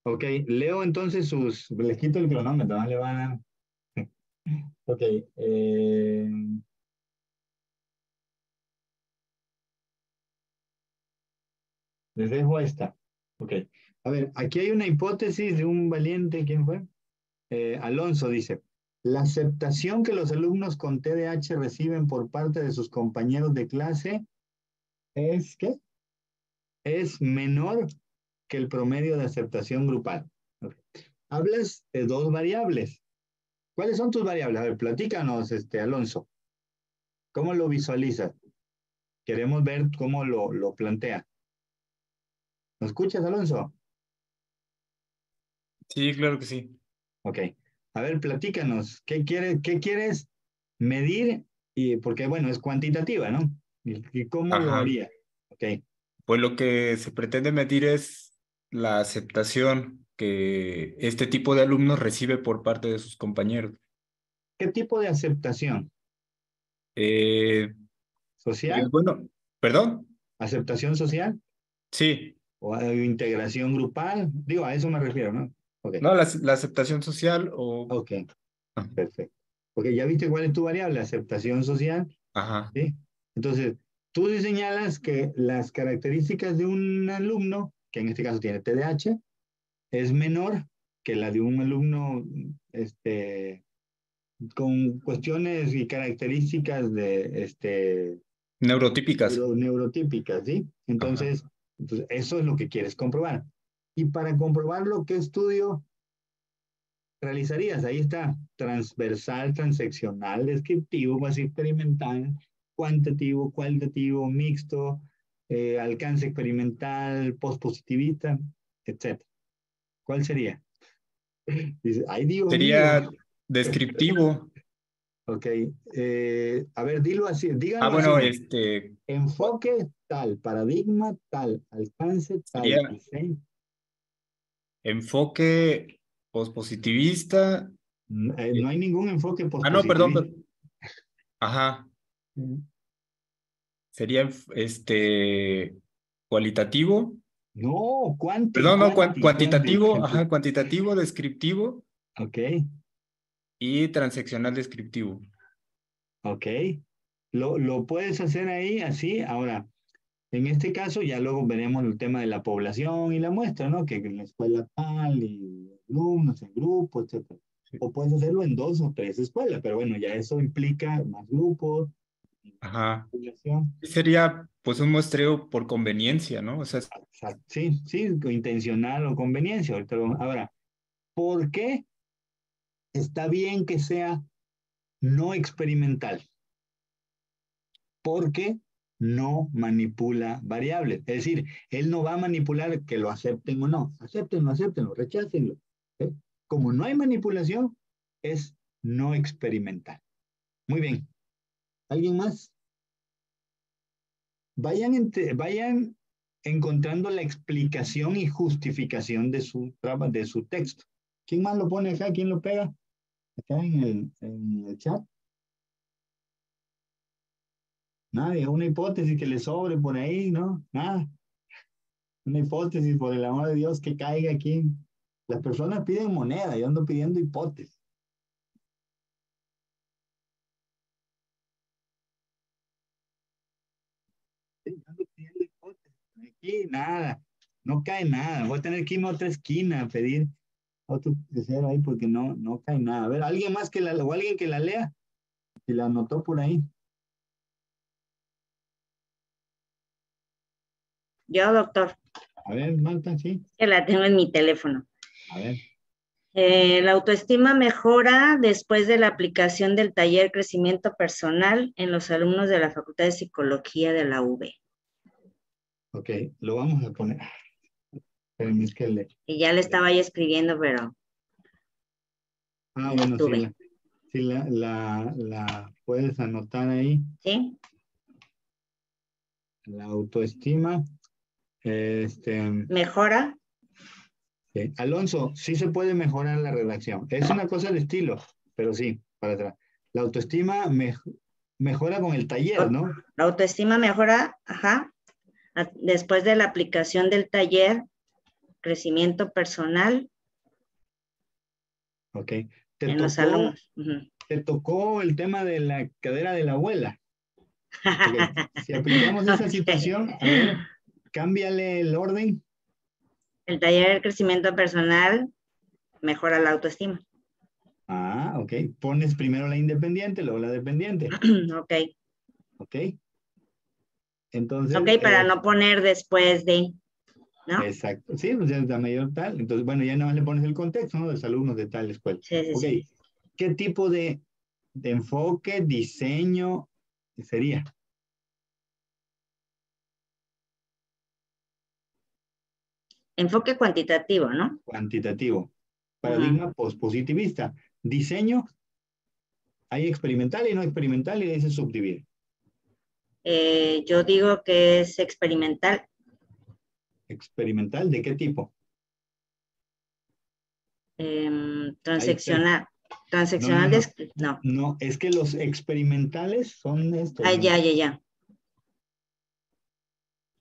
Ok, leo entonces les quito el cronómetro, ¿no? Le van a... Ok, les dejo esta. Ok, a ver, aquí hay una hipótesis de un valiente, ¿quién fue? Alonso dice, la aceptación que los alumnos con TDAH reciben por parte de sus compañeros de clase es, ¿qué? Es menor que el promedio de aceptación grupal. Ok. Hablas de dos variables. ¿Cuáles son tus variables? A ver, platícanos, Alonso. ¿Cómo lo visualizas? Queremos ver cómo lo plantea. ¿Me escuchas, Alonso? Sí, claro que sí. Ok. A ver, platícanos. Qué quieres medir? Y porque, bueno, es cuantitativa, ¿no? ¿Y cómo lo Ajá. haría? Ok. Pues lo que se pretende medir es la aceptación que este tipo de alumnos recibe por parte de sus compañeros. ¿Qué tipo de aceptación? Eh, ¿Social? bueno, ¿perdón? ¿Aceptación social? Sí, ¿O integración grupal? Digo, a eso me refiero, ¿no? Ok. no, la aceptación social o... Ok, perfecto. Porque ya viste cuál es tu variable, aceptación social, Ajá. ¿sí? Entonces, tú sí señalas que las características de un alumno, que en este caso tiene TDAH, es menor que la de un alumno con cuestiones y características de Neurotípicas. neurotípicas, ¿sí? Ajá. Entonces, eso es lo que quieres comprobar. Y para comprobarlo, ¿qué estudio realizarías? Ahí está, transversal, transeccional, descriptivo, cuasi experimental, cuantitativo, cualitativo, mixto, alcance experimental, postpositivista, etcétera. ¿Cuál sería? Dice, ay, Dios mío. Sería descriptivo. Ok, a ver, dilo así, Ah, díganlo así, bueno, ¿no? pu- Enfoque tal, paradigma tal, alcance sería tal, diseño. enfoque pospositivista. No hay ningún enfoque Ah, no, perdón. postpositivista. Ajá. Sería cualitativo. No, Perdón, no, cuantitativo, cuanti. ajá, cuantitativo, descriptivo Ok, y transaccional descriptivo. ok. Lo puedes hacer ahí así. Ahora, en este caso ya luego veremos el tema de la población y la muestra, ¿no? Que en la escuela tal y alumnos, en grupo, etcétera. Sí. O puedes hacerlo en dos o tres escuelas, pero bueno, ya eso implica más grupos, Ajá. población. Sería pues un muestreo por conveniencia, ¿no? O sea, Sí, sí, intencional o conveniencia. Ahora, ¿por qué está bien que sea no experimental? Porque no manipula variables. Es decir, él no va a manipular que lo acepten o no. Acéptenlo, acéptenlo, rechácenlo. ¿Eh? Como no hay manipulación, es no experimental. Muy bien. ¿Alguien más? Vayan encontrando la explicación y justificación de su texto. ¿Quién más lo pone acá? ¿Quién lo pega? Acá en el chat. Nadie, una hipótesis que le sobre por ahí, ¿no? Nada. Una hipótesis, por el amor de Dios, que caiga aquí. Las personas piden moneda, yo ando pidiendo hipótesis. Sí, yo ando pidiendo hipótesis. Aquí nada, no cae nada. Voy a tener que irme a otra esquina a pedir otro cero ahí porque no cae nada. A ver, alguien más o alguien que la lea, si la anotó por ahí. Yo, doctor, A ver, Marta, sí. que la tengo en mi teléfono. A ver. La autoestima mejora después de la aplicación del taller Crecimiento Personal en los alumnos de la Facultad de Psicología de la UB. Ok, lo vamos a poner. Espérenme, es que Y ya le estaba yo escribiendo, pero me bueno, sí, detuve. la puedes anotar ahí. ¿Sí? La autoestima. Mejora. Alonso, sí se puede mejorar la redacción. Es una cosa de estilo, pero sí, para atrás. La autoestima mejora con el taller, ¿no? La autoestima mejora, ajá, después de la aplicación del taller crecimiento personal Ok. en los alumnos. Te tocó el tema de la cadera de la abuela. Okay. Si aplicamos esa situación, a ver, cámbiale el orden. El taller de crecimiento personal mejora la autoestima. Ah, ok. Pones primero la independiente, luego la dependiente. Ok. Ok. Entonces. Ok, para no poner después de, ¿no? Exacto. Sí, pues ya es la mayor tal. Entonces, bueno, ya nada más le pones el contexto, ¿no? De los alumnos de tal escuela. Sí, sí, Ok. sí. ¿Qué tipo de enfoque, diseño sería? Enfoque cuantitativo, ¿no? Cuantitativo. Paradigma pospositivista. Diseño. Hay experimental y no experimental y ahí se subdivide. Yo digo que es experimental. ¿Experimental de qué tipo? Transaccional. Transaccional, no. No, es que los experimentales son estos. Ah, ¿no? ya.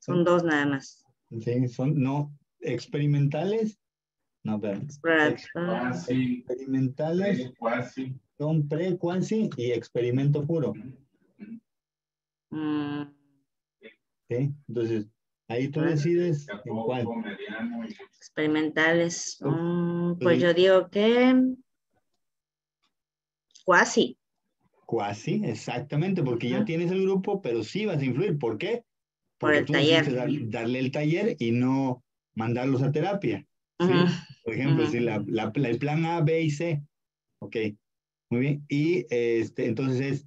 Son dos nada más. Sí, no, experimentales. No, pero experimentales son pre, cuasi y experimento puro. ¿Sí? Entonces, ahí tú decides en cuál. Experimentales. Pues yo digo que cuasi. Cuasi, exactamente, porque ya tienes el grupo, pero sí vas a influir. ¿Por qué? Porque el tú taller. decidiste darle el taller y no mandarlos a terapia. ¿Sí? Por ejemplo, si el plan A, B y C. Ok, muy bien. Y entonces es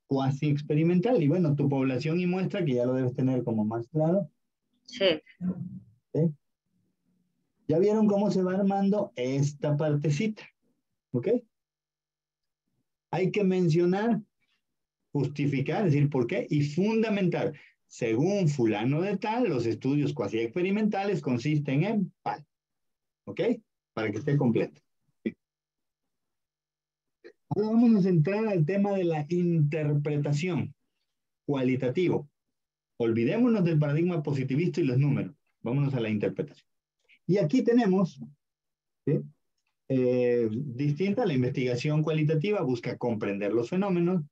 cuasi experimental. Y bueno, tu población y muestra, que ya lo debes tener como más claro. Sí. ¿Sí? Ya vieron cómo se va armando esta partecita. ¿Ok? Hay que mencionar, justificar, decir por qué y fundamentar. Según fulano de tal, los estudios cuasi experimentales consisten en tal. ¿Ok? Para que esté completo. Ahora vamos a entrar al tema de la interpretación cualitativo. Olvidémonos del paradigma positivista y los números. Vámonos a la interpretación. Y aquí tenemos, ¿sí? Distinta, la investigación cualitativa busca comprender los fenómenos.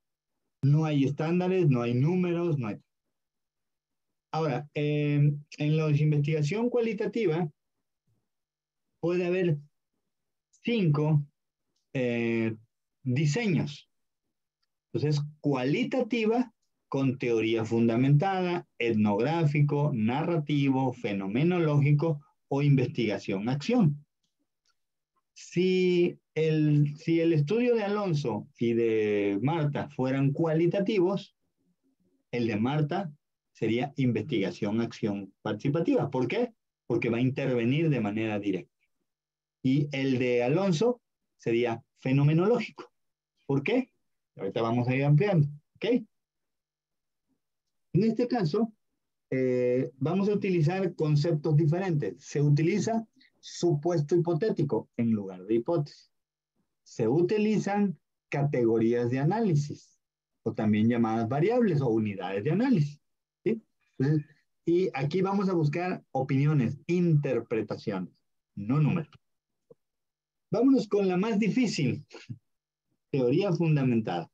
No hay estándares, no hay números, no hay. Ahora, en la investigación cualitativa puede haber 5 diseños. Entonces, cualitativa con teoría fundamentada, etnográfico, narrativo, fenomenológico o investigación-acción. Si el estudio de Alonso y de Marta fueran cualitativos, el de Marta sería investigación-acción participativa. ¿Por qué? Porque va a intervenir de manera directa. Y el de Alonso sería fenomenológico. ¿Por qué? Ahorita vamos a ir ampliando. ¿Ok? En este caso, vamos a utilizar conceptos diferentes. Se utiliza supuesto hipotético en lugar de hipótesis. Se utilizan categorías de análisis, o también llamadas variables o unidades de análisis. ¿Sí? Entonces, y aquí vamos a buscar opiniones, interpretaciones, no números. Vámonos con la más difícil, teoría fundamentada.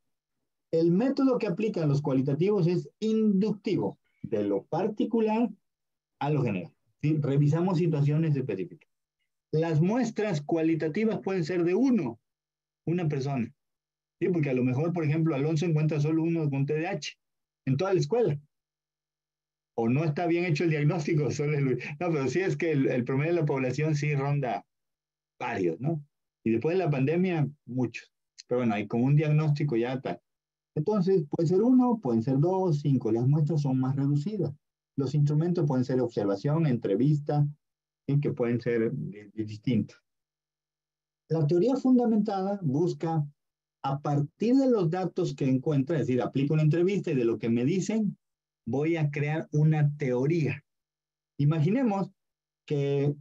El método que aplican los cualitativos es inductivo, de lo particular a lo general. ¿Sí? Revisamos situaciones específicas. Las muestras cualitativas pueden ser de una persona. ¿Sí? Porque a lo mejor, por ejemplo, Alonso encuentra solo uno con TDAH en toda la escuela. O no está bien hecho el diagnóstico. No, pero sí es que el promedio de la población sí ronda varios, ¿no? Y después de la pandemia, muchos. Pero bueno, hay como un diagnóstico ya tal. Entonces, puede ser 1, pueden ser 2, 5. Las muestras son más reducidas. Los instrumentos pueden ser observación, entrevista, ¿sí? Que pueden ser distintos. La teoría fundamentada busca, a partir de los datos que encuentra, es decir, aplico una entrevista y de lo que me dicen, voy a crear una teoría. Imaginemos que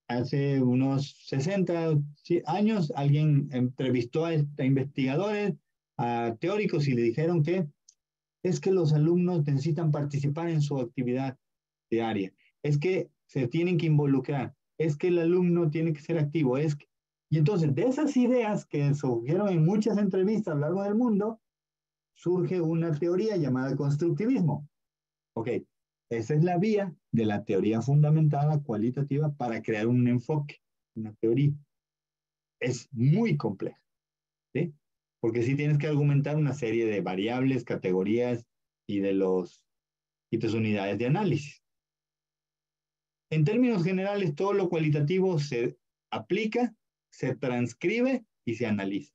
hace unos 60 años alguien entrevistó a investigadores, a teóricos y le dijeron que es que los alumnos necesitan participar en su actividad diaria, es que se tienen que involucrar. es que el alumno tiene que ser activo. Y entonces, de esas ideas que surgieron en muchas entrevistas a lo largo del mundo, surge una teoría llamada constructivismo. Ok, esa es la vía de la teoría fundamentada cualitativa para crear un enfoque, una teoría. Es muy compleja, ¿sí? Porque sí tienes que argumentar una serie de variables, categorías y de tus unidades de análisis. En términos generales, todo lo cualitativo se aplica, se transcribe y se analiza.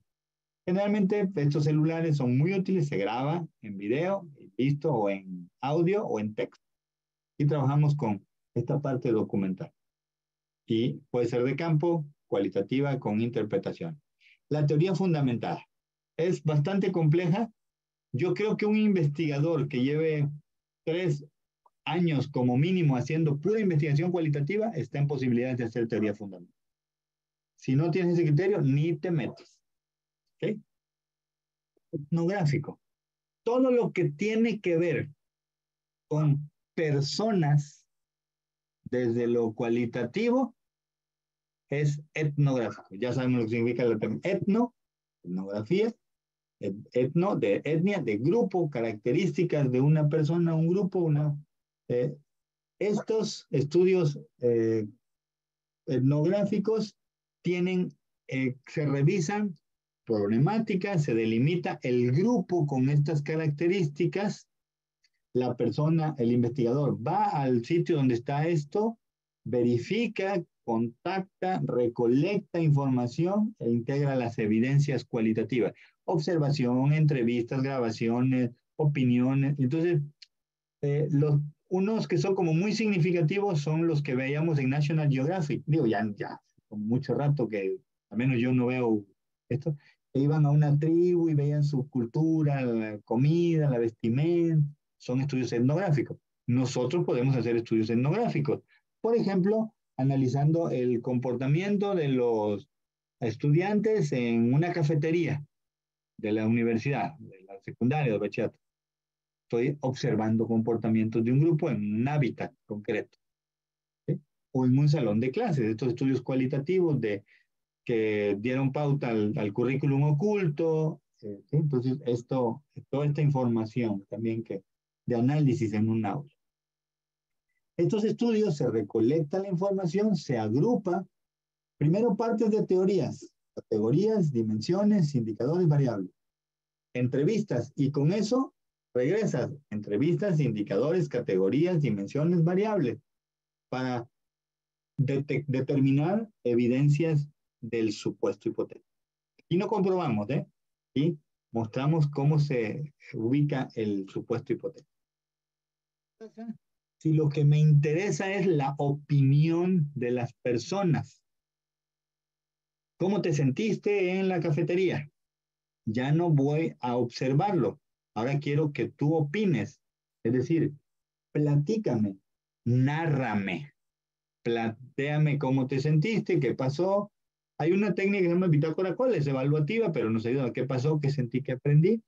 Generalmente estos celulares son muy útiles, se graba en video, visto o en audio o en texto. Y trabajamos con esta parte documental. Y puede ser de campo, cualitativa, con interpretación. La teoría fundamentada es bastante compleja. Yo creo que un investigador que lleve 3 años como mínimo haciendo pura investigación cualitativa está en posibilidades de hacer teoría fundamental. Si no tienes ese criterio, ni te metes. ¿Ok? Etnográfico. Todo lo que tiene que ver con personas desde lo cualitativo es etnográfico. Ya sabemos lo que significa el término etno, etnografía, etno, de etnia, de grupo, características de una persona, un grupo, estos estudios etnográficos se revisan problemáticas, se delimita el grupo con estas características, la persona, el investigador, va al sitio donde está esto, verifica, contacta, recolecta información e integra las evidencias cualitativas. Observación, entrevistas, grabaciones, opiniones. Entonces, unos que son como muy significativos son los que veíamos en National Geographic. Digo, ya con mucho rato que al menos yo no veo esto. Que iban a una tribu y veían su cultura, la comida, la vestimenta. Son estudios etnográficos. Nosotros podemos hacer estudios etnográficos. Por ejemplo, analizando el comportamiento de los estudiantes en una cafetería de la universidad, de la secundaria, de bachillerato. Estoy observando comportamientos de un grupo en un hábitat concreto, ¿sí? O en un salón de clases, estos estudios cualitativos que dieron pauta al currículum oculto, ¿sí? Entonces toda esta información también de análisis en un aula. Estos estudios se recolecta la información, se agrupa, primero partes de teorías, categorías, dimensiones, indicadores, variables, entrevistas, y con eso regresas, entrevistas, indicadores, categorías, dimensiones, variables, para determinar evidencias del supuesto hipotético. Y no comprobamos, ¿eh? Y mostramos cómo se ubica el supuesto hipotético. Si lo que me interesa es la opinión de las personas, ¿cómo te sentiste en la cafetería? Ya no voy a observarlo. Ahora quiero que tú opines. Es decir, platícame, nárrame, plantéame cómo te sentiste, qué pasó. Hay una técnica que se llama bitácora cuál es evaluativa, pero nos ayuda a qué pasó, qué sentí, qué aprendí.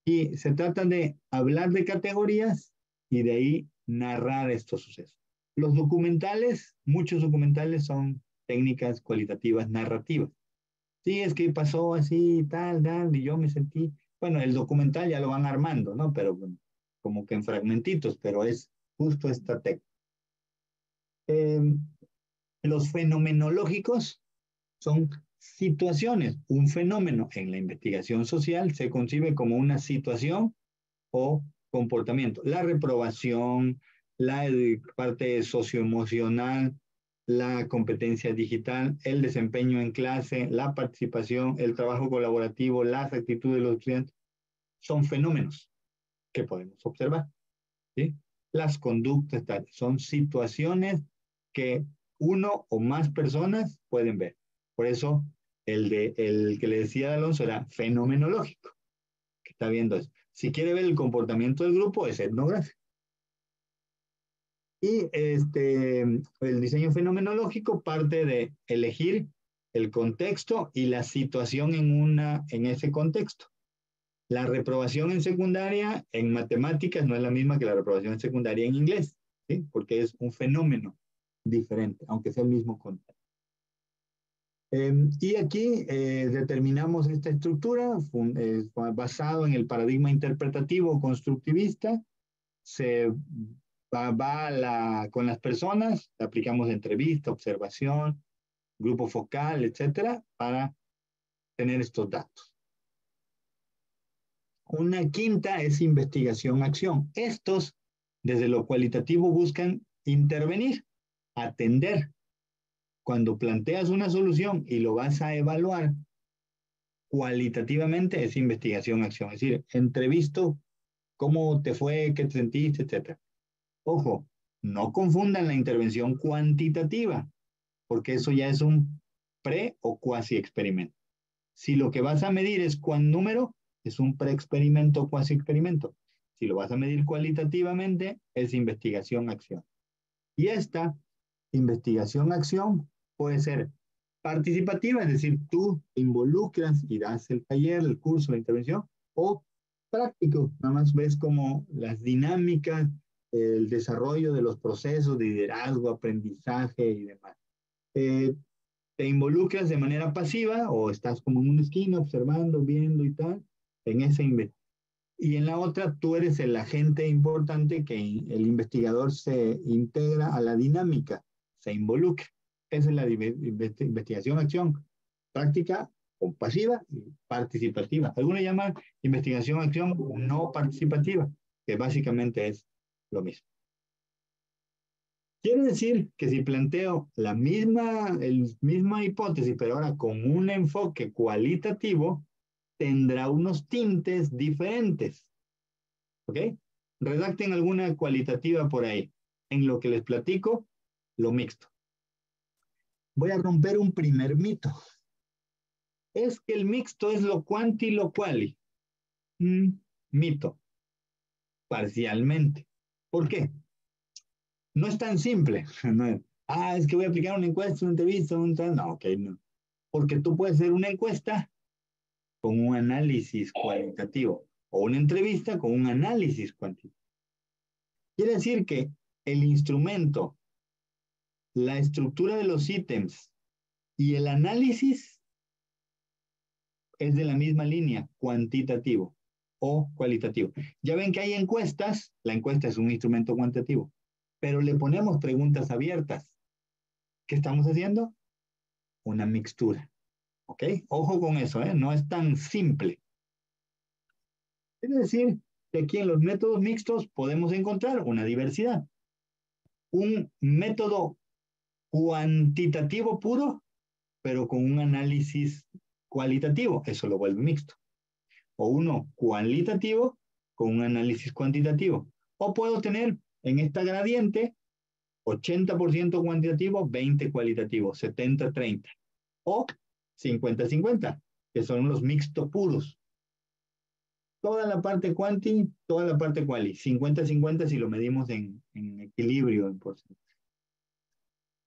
Y se trata de hablar de categorías y de ahí narrar estos sucesos. Los documentales, muchos documentales son técnicas cualitativas narrativas. Sí, es que pasó así, tal, y yo me sentí, bueno, el documental ya lo van armando, ¿no? Pero como que en fragmentitos, pero es justo esta técnica. Los fenomenológicos son situaciones. Un fenómeno en la investigación social se concibe como una situación o comportamiento. La reprobación, la parte socioemocional, la competencia digital, el desempeño en clase, la participación, el trabajo colaborativo, las actitudes de los estudiantes, son fenómenos que podemos observar, ¿sí? Las conductas son situaciones que uno o más personas pueden ver. Por eso el que le decía a Alonso era fenomenológico, que está viendo eso. Si quiere ver el comportamiento del grupo, es etnográfico. Y el diseño fenomenológico parte de elegir el contexto y la situación en ese contexto. La reprobación en secundaria en matemáticas no es la misma que la reprobación en secundaria en inglés, ¿sí? Porque es un fenómeno diferente, aunque sea el mismo contenido. Y aquí determinamos esta estructura basado en el paradigma interpretativo constructivista. Se va con las personas, aplicamos entrevista, observación, grupo focal, etcétera, para tener estos datos. Una quinta es investigación-acción. Estos, desde lo cualitativo, buscan intervenir, atender. Cuando planteas una solución y lo vas a evaluar, cualitativamente es investigación-acción. Es decir, entrevisto cómo te fue, qué te sentiste, etcétera. Ojo, no confundan la intervención cuantitativa, porque eso ya es un pre o cuasi experimento. Si lo que vas a medir es número, es un pre-experimento o cuasi experimento. Si lo vas a medir cualitativamente, es investigación-acción. Y esta investigación-acción puede ser participativa, es decir, tú te involucras y das el taller, el curso, la intervención, o práctico, nada más ves como las dinámicas, el desarrollo de los procesos de liderazgo, aprendizaje y demás. Te involucras de manera pasiva o estás como en una esquina observando, viendo y tal, en ese y en la otra tú eres el agente importante que el investigador se integra a la dinámica, se involucra. Esa es la investigación-acción, práctica o pasiva y participativa. Algunos llaman investigación-acción no participativa, que básicamente es lo mismo. Quiere decir que si planteo la misma hipótesis, pero ahora con un enfoque cualitativo, tendrá unos tintes diferentes. ¿Ok? Redacten alguna cualitativa por ahí. En lo que les platico, lo mixto. Voy a romper un primer mito. Es que el mixto es lo cuanti y lo quali. Mito. Parcialmente. ¿Por qué? No es tan simple. No es, es que voy a aplicar una encuesta, una entrevista, no, ok, no. Porque tú puedes hacer una encuesta con un análisis cualitativo o una entrevista con un análisis cuantitativo. Quiere decir que el instrumento, la estructura de los ítems y el análisis es de la misma línea, cuantitativo o cualitativo. Ya ven que hay encuestas, la encuesta es un instrumento cuantitativo, pero le ponemos preguntas abiertas. ¿Qué estamos haciendo? Una mixtura. ¿Ok? Ojo con eso, ¿eh? No es tan simple. Es decir, que aquí en los métodos mixtos podemos encontrar una diversidad. Un método cuantitativo puro, pero con un análisis cualitativo, eso lo vuelve mixto. O uno cualitativo con un análisis cuantitativo. O puedo tener en esta gradiente 80% cuantitativo, 20 cualitativo, 70-30. O 50-50, que son los mixtos puros. Toda la parte cuanti, toda la parte quali. 50-50 si lo medimos en equilibrio, en porcentaje.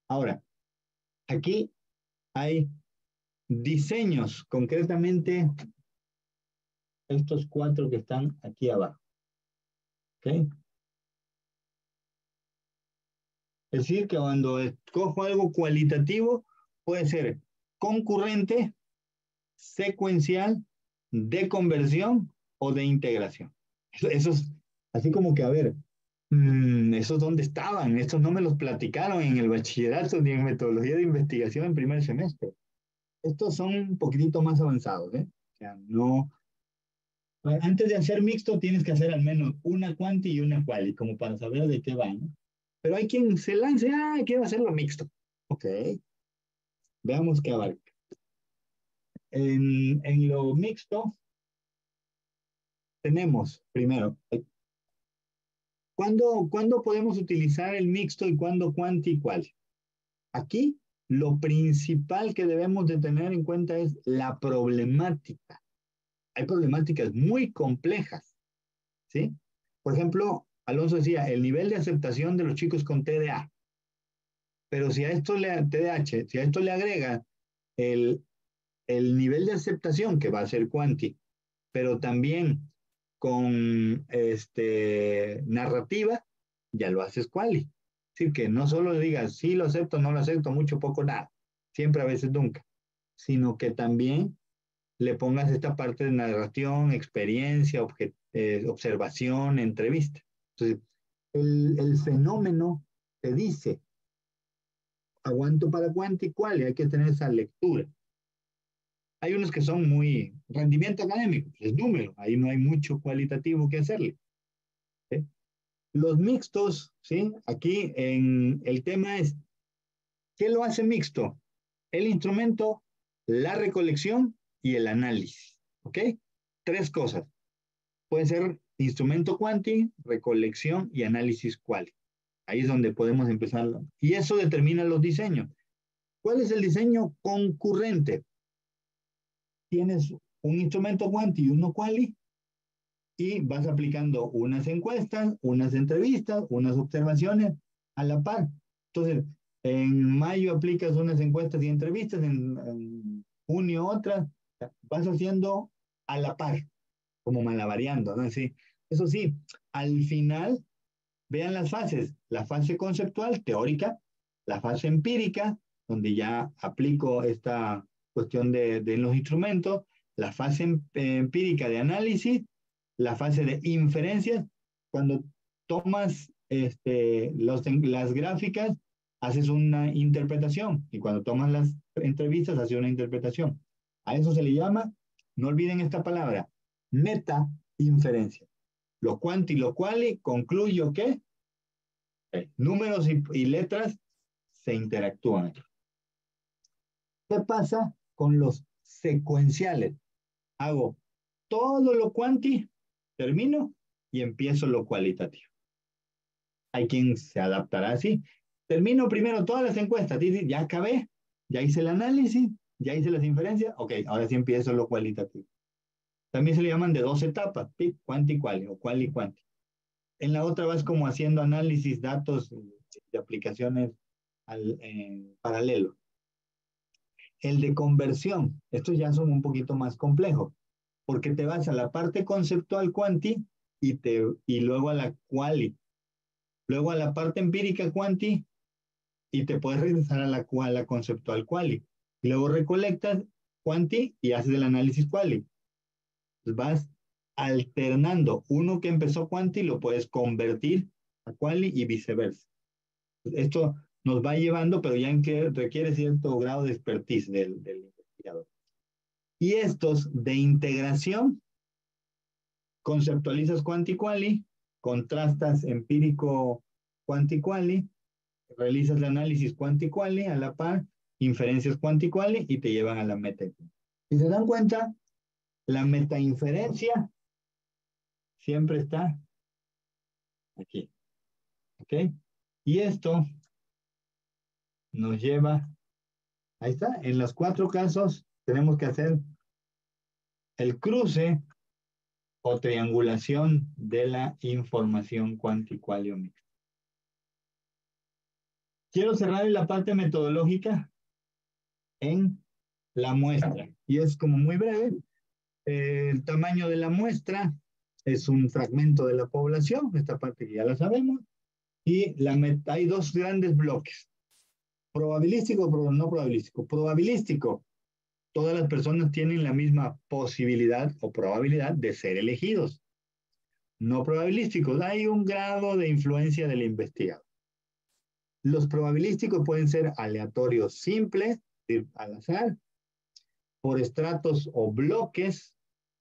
Ahora, aquí hay diseños, concretamente estos 4 que están aquí abajo. ¿Ok? Es decir, que cuando escojo algo cualitativo, puede ser concurrente, secuencial, de conversión o de integración. Esos, así como que, a ver, ¿esos dónde estaban? Estos no me los platicaron en el bachillerato ni en metodología de investigación en primer semestre. Estos son un poquitito más avanzados, ¿eh? O sea, no. Antes de hacer mixto, tienes que hacer al menos una quanti y una quali, como para saber de qué va, ¿no? Pero hay quien se lance, quiero hacerlo mixto. Ok, veamos qué abarca. En lo mixto, tenemos, primero, ¿cuándo podemos utilizar el mixto y cuándo quanti y quali? Aquí, lo principal que debemos de tener en cuenta es la problemática. Hay problemáticas muy complejas, ¿sí? Por ejemplo, Alonso decía, el nivel de aceptación de los chicos con TDA. Pero si a esto TDAH, si a esto le agrega el nivel de aceptación, que va a ser cuanti, pero también con narrativa, ya lo haces quali. decir, que no solo digas, sí lo acepto, no lo acepto, mucho, poco, nada. Siempre, a veces, nunca. Sino que también le pongas esta parte de narración, experiencia, observación, entrevista. Entonces, el fenómeno te dice, aguanto para cuánto y cuál, y hay que tener esa lectura. Hay unos que son muy rendimiento académico, es número, ahí no hay mucho cualitativo que hacerle. ¿Sí? Los mixtos, ¿sí? Aquí el tema es, ¿qué lo hace mixto? El instrumento, la recolección y el análisis. ¿Ok? Tres cosas. Puede ser instrumento cuanti, recolección y análisis quali. Ahí es donde podemos empezar. Y eso determina los diseños. ¿Cuál es el diseño concurrente? Tienes un instrumento cuanti y uno quali y vas aplicando unas encuestas, unas entrevistas, unas observaciones a la par. Entonces, en mayo aplicas unas encuestas y entrevistas, en junio otras, vas haciendo a la par, como malabareando, ¿no? Sí, eso sí, al final, vean las fases, la fase conceptual, teórica, la fase empírica, donde ya aplico esta cuestión de los instrumentos, la fase empírica de análisis, la fase de inferencias, cuando tomas las gráficas, haces una interpretación, y cuando tomas las entrevistas, haces una interpretación. A eso se le llama, no olviden esta palabra, meta inferencia. Lo cuanti y lo quali concluyo que números y letras se interactúan. ¿Qué pasa con los secuenciales? Hago todo lo cuanti, termino y empiezo lo cualitativo. Hay quien se adaptará así. Termino primero todas las encuestas, ya acabé, ya hice el análisis, ya hice las inferencias, ok, ahora sí empiezo lo cualitativo. También se le llaman de dos etapas, cuanti, quali o quali, quanti. En la otra vas como haciendo análisis, datos de aplicaciones paralelo. El de conversión, estos ya son un poquito más complejos, porque te vas a la parte conceptual quanti y luego a la quali, luego a la parte empírica quanti y te puedes regresar a la conceptual quali. Y luego recolectas quanti y haces el análisis quali. Entonces vas alternando. Uno que empezó quanti lo puedes convertir a quali y viceversa. Esto nos va llevando, pero ya en que requiere cierto grado de expertise del investigador. Y estos de integración, conceptualizas quanti-quali, contrastas empírico quanti-quali, realizas el análisis quanti-quali a la par, inferencias quanti-quali y te llevan a la meta. Si se dan cuenta, la metainferencia siempre está aquí. ¿Ok? Y esto nos lleva, ahí está, en los 4 casos tenemos que hacer el cruce o triangulación de la información cuanti-quali mixta. Quiero cerrar en la parte metodológica en la muestra. Y es como muy breve. El tamaño de la muestra es un fragmento de la población, esta parte que ya la sabemos. Y hay 2 grandes bloques. Probabilístico, no probabilístico. Probabilístico, todas las personas tienen la misma posibilidad o probabilidad de ser elegidos. No probabilísticos, hay un grado de influencia del investigador. Los probabilísticos pueden ser aleatorios simples, al azar, por estratos o bloques,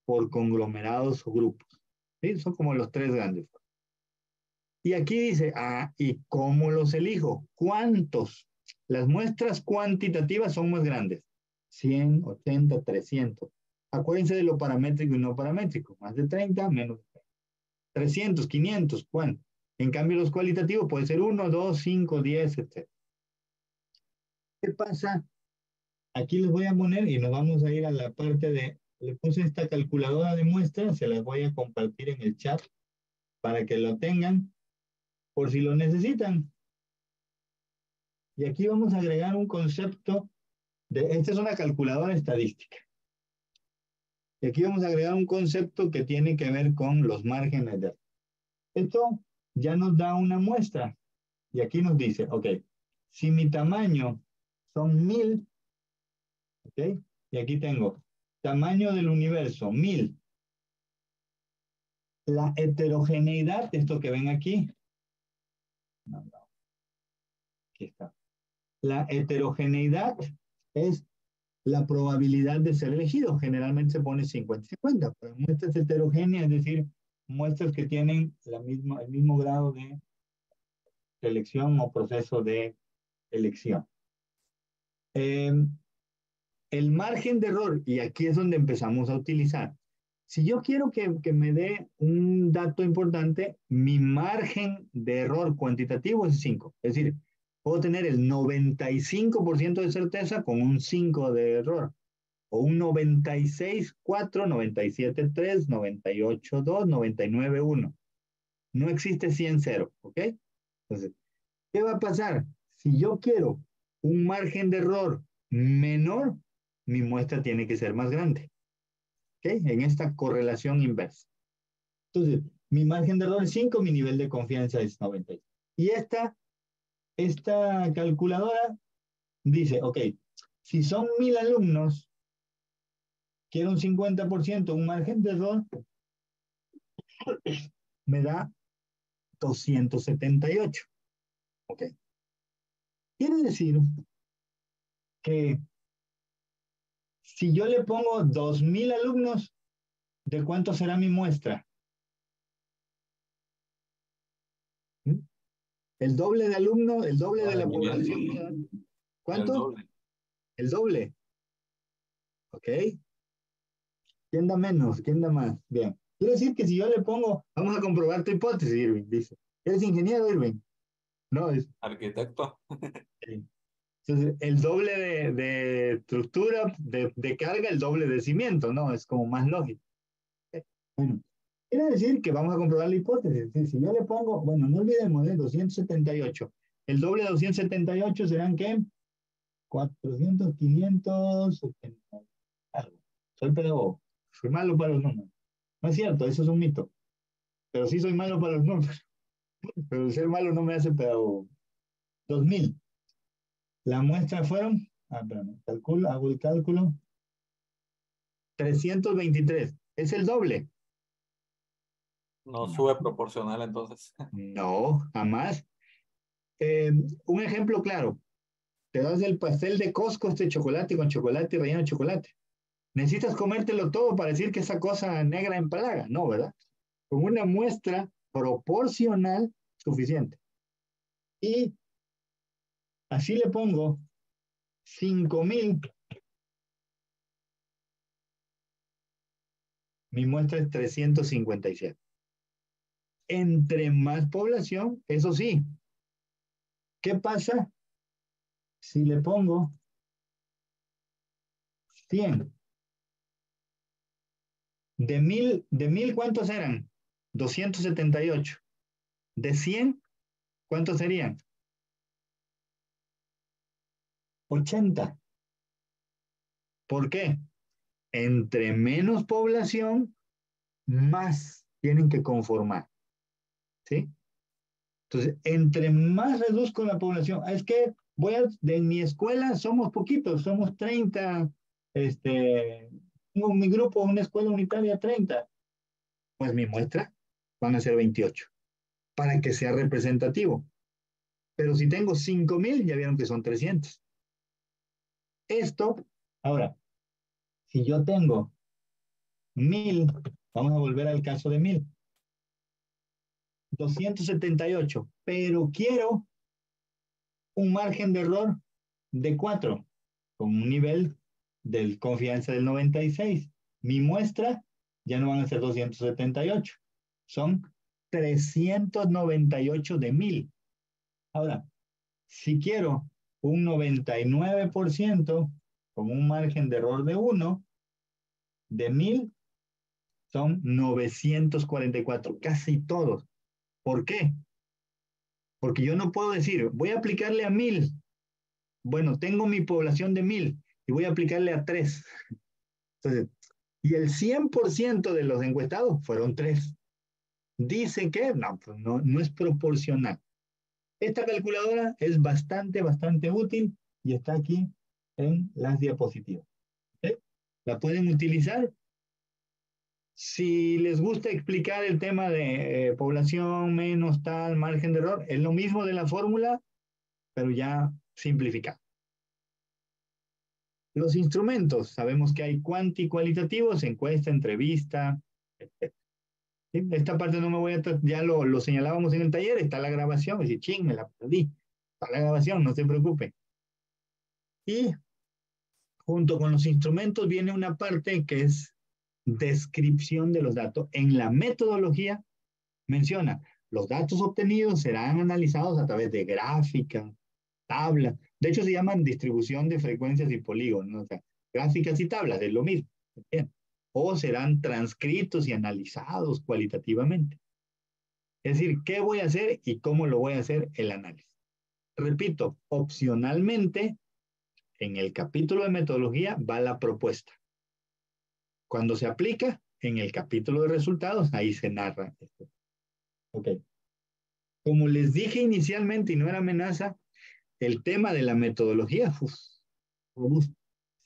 por conglomerados o grupos. ¿Sí? Son como los 3 grandes. Y aquí dice, ¿y cómo los elijo? ¿Cuántos? Las muestras cuantitativas son más grandes. 100, 80, 300. Acuérdense de lo paramétrico y no paramétrico. Más de 30, menos de 300, 500, ¿cuánto? En cambio, los cualitativos puede ser 1, 2, 5, 10, etc. ¿Qué pasa? Aquí les voy a poner y nos vamos a ir a la parte le puse esta calculadora de muestras, se las voy a compartir en el chat para que lo tengan por si lo necesitan. Y aquí vamos a agregar un concepto esta es una calculadora estadística. Y aquí vamos a agregar un concepto que tiene que ver con los márgenes de error. Esto ya nos da una muestra. Y aquí nos dice, ok, si mi tamaño son 1000, ok, y aquí tengo tamaño del universo, 1000. La heterogeneidad, esto que ven aquí, aquí está. La heterogeneidad es la probabilidad de ser elegido. Generalmente se pone 50-50, pero muestras heterogéneas, es decir, muestras que tienen el mismo grado de selección o proceso de elección. El margen de error, y aquí es donde empezamos a utilizar. Si yo quiero que me dé un dato importante, mi margen de error cuantitativo es 5. Es decir, puedo tener el 95% de certeza con un 5 de error, o un 96,4, 97,3, 98,2, 99,1. No existe 100,0, ¿ok? Entonces, ¿qué va a pasar? Si yo quiero un margen de error menor, mi muestra tiene que ser más grande, ¿ok? En esta correlación inversa. Entonces, mi margen de error es 5, mi nivel de confianza es 90. Y esta calculadora dice, ok, si son 1000 alumnos, quiero un 50%, un margen de error, me da 278. Ok. Quiere decir que si yo le pongo 2000 alumnos, ¿de cuánto será mi muestra? ¿Mm? El doble de alumnos, el doble de la población. ¿Cuánto? El doble. El doble. Ok. ¿Quién da menos? ¿Quién da más? Bien. Quiere decir que si yo le pongo, vamos a comprobar tu hipótesis, Irving, dice. ¿Eres ingeniero, Irving? No, es. Arquitecto. Entonces, el doble de estructura, de carga, el doble de cimiento, ¿no? Es como más lógico. Bueno, quiere decir que vamos a comprobar la hipótesis. Si yo le pongo, bueno, no olvidemos, 278. El doble de 278 serán, ¿qué? 400, 500, 70, algo. Soy pedagogo. Soy malo para los números. No es cierto, eso es un mito. Pero sí soy malo para los números. Pero ser malo no me hace pedagogo. 2000. La muestra fueron, perdón, hago el cálculo. 323. Es el doble. No sube proporcional entonces. No, jamás. Un ejemplo claro. Te das el pastel de Costco, este chocolate con chocolate y relleno de chocolate. ¿Necesitas comértelo todo para decir que esa cosa negra empalaga? No, ¿verdad? Con una muestra proporcional suficiente. Y así le pongo 5000. Mi muestra es 357. Entre más población, eso sí. ¿Qué pasa si le pongo 100? De mil, ¿cuántos eran? 278. De 100, ¿cuántos serían? 80. ¿Por qué? Entre menos población, más tienen que conformar. ¿Sí? Entonces, entre más reduzco la población, es que de mi escuela somos poquitos, somos 30, tengo mi grupo, una escuela unitaria 30, pues mi muestra van a ser 28, para que sea representativo. Pero si tengo 5000, ya vieron que son 300. Ahora, si yo tengo 1000, vamos a volver al caso de 1000. 278, pero quiero un margen de error de 4, con un nivel de confianza del 96. Mi muestra ya no van a ser 278, son 398 de 1000. Ahora, si quiero un 99% con un margen de error de 1, de 1000 son 944, casi todos. ¿Por qué? Porque yo no puedo decir, voy a aplicarle a 1000. Bueno, tengo mi población de 1000 y voy a aplicarle a 3. Entonces, y el 100% de los encuestados fueron 3. Dice que no, pues no es proporcional. Esta calculadora es bastante útil y está aquí en las diapositivas. ¿Ok? La pueden utilizar. Si les gusta explicar el tema de población menos tal, margen de error, es lo mismo de la fórmula, pero ya simplificado. Los instrumentos, sabemos que hay cuantitativos, encuesta, entrevista, etc. ¿Sí? Esta parte no me voy a, ya lo señalábamos en el taller, está la grabación, es decir, ching, me la perdí. Está la grabación, no se preocupe. Y junto con los instrumentos viene una parte que es descripción de los datos. En la metodología menciona, los datos obtenidos serán analizados a través de gráficas, tablas. De hecho, se llaman distribución de frecuencias y polígonos, ¿no? O sea, gráficas y tablas, es lo mismo. ¿Entiendes? O serán transcritos y analizados cualitativamente. Es decir, ¿qué voy a hacer y cómo lo voy a hacer el análisis? Repito, opcionalmente, en el capítulo de metodología va la propuesta. Cuando se aplica, en el capítulo de resultados, ahí se narra. Ok. Como les dije inicialmente y no era amenaza, el tema de la metodología, robusto.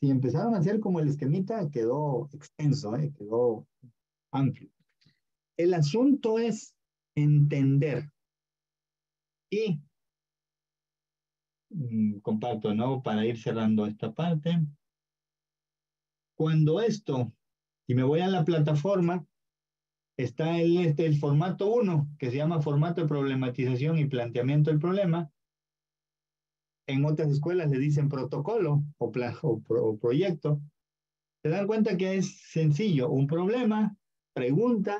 Si empezaron a hacer como el esquemita, quedó extenso, quedó amplio. El asunto es entender y comparto, ¿no? Para ir cerrando esta parte. Cuando esto, y me voy a la plataforma, está el formato 1, que se llama formato de problematización y planteamiento del problema. En otras escuelas le dicen protocolo o proyecto. Se dan cuenta que es sencillo, un problema, pregunta,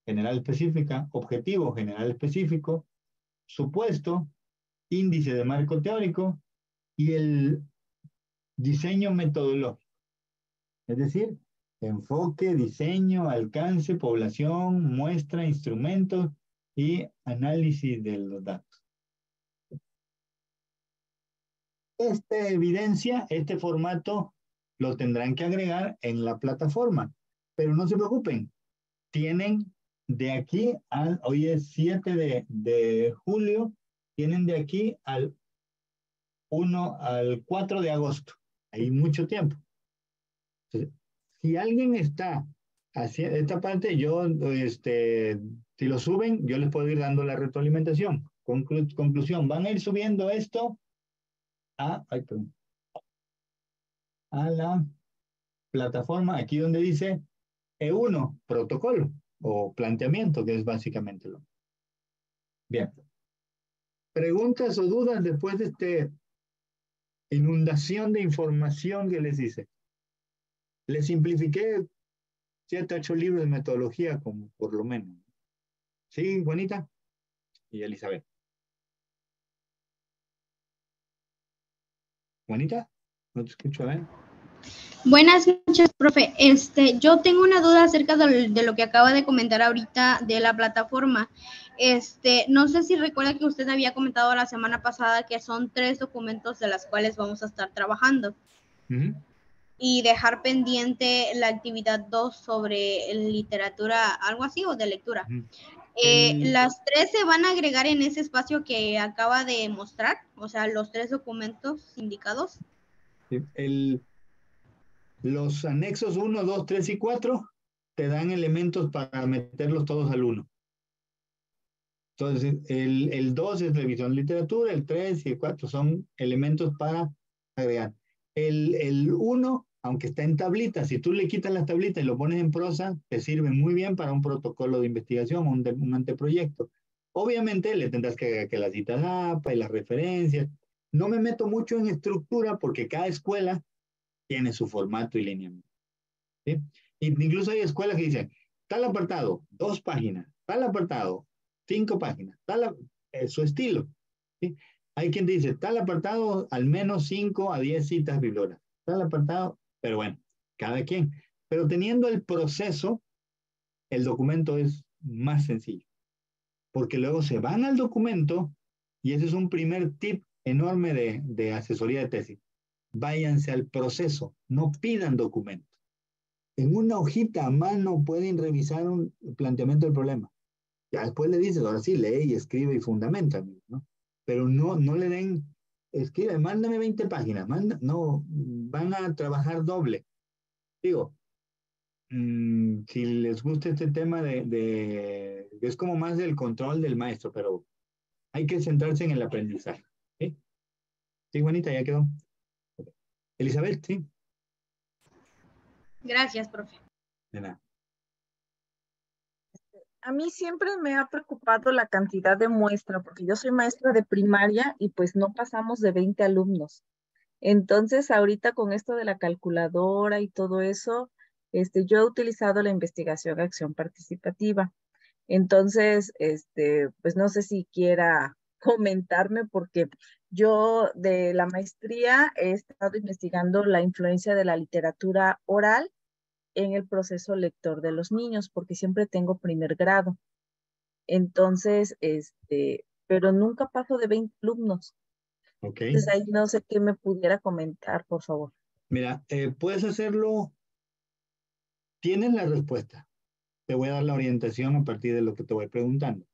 general específica, objetivo, general específico, supuesto, índice de marco teórico y el diseño metodológico. Es decir, enfoque, diseño, alcance, población, muestra, instrumentos y análisis de los datos. Esta evidencia, este formato, lo tendrán que agregar en la plataforma. Pero no se preocupen, tienen de aquí al, hoy es 7 de julio, tienen de aquí al 4 de agosto. Hay mucho tiempo. Entonces, si alguien está haciendo esta parte, yo, si lo suben, yo les puedo ir dando la retroalimentación. Conclusión, van a ir subiendo esto a la plataforma, aquí donde dice E1, protocolo o planteamiento, que es básicamente lo. Bien. ¿Preguntas o dudas después de esta inundación de información que les hice? Les simplifiqué 7, 8 libros de metodología, como por lo menos. ¿Sí, Juanita? Y Elizabeth. ¿Juanita? No te escucho, ¿eh? Buenas noches, profe. Yo tengo una duda acerca de lo que acaba de comentar ahorita de la plataforma. No sé si recuerda que usted había comentado la semana pasada que son 3 documentos de los cuales vamos a estar trabajando. Y dejar pendiente la actividad 2 sobre literatura, algo así, o de lectura. Las 3 se van a agregar en ese espacio que acaba de mostrar, o sea, los 3 documentos indicados. Los anexos 1, 2, 3 y 4 te dan elementos para meterlos todos al 1. Entonces, el 2 es revisión de literatura, el 3 y el 4 son elementos para agregar. El 1, aunque está en tablitas, si tú le quitas las tablitas y lo pones en prosa, te sirve muy bien para un protocolo de investigación, un anteproyecto. Obviamente le tendrás que agregar que las citas APA y las referencias. No me meto mucho en estructura porque cada escuela tiene su formato y lineamiento. ¿Sí? Incluso hay escuelas que dicen, tal apartado, 2 páginas, tal apartado, 5 páginas, su estilo. ¿Sí? Hay quien dice, tal apartado, al menos 5 a 10 citas bibliográficas. Tal apartado, pero bueno, cada quien. Pero teniendo el proceso, el documento es más sencillo. Porque luego se van al documento, y ese es un primer tip enorme de asesoría de tesis. Váyanse al proceso, no pidan documentos. En una hojita a mano pueden revisar un planteamiento del problema. Ya después le dices, ahora sí, lee y escribe y fundamenta, ¿no? pero no le den, escribe, mándame 20 páginas, no, van a trabajar doble. Digo, si les gusta este tema es como más del control del maestro, pero hay que centrarse en el aprendizaje. ¿Sí? Sí, Juanita, ya quedó. Elizabeth, sí. Gracias, profe. De nada. A mí siempre me ha preocupado la cantidad de muestra, porque yo soy maestra de primaria y pues no pasamos de 20 alumnos. Entonces, ahorita con esto de la calculadora y todo eso, yo he utilizado la investigación acción participativa. Entonces, pues no sé si quiera comentarme, porque yo de la maestría he estado investigando la influencia de la literatura oral en el proceso lector de los niños, porque siempre tengo primer grado. Entonces, pero nunca paso de 20 alumnos. Ok. Entonces ahí no sé qué me pudiera comentar, por favor. Mira, puedes hacerlo, tienes la respuesta. Te voy a dar la orientación a partir de lo que te voy preguntando.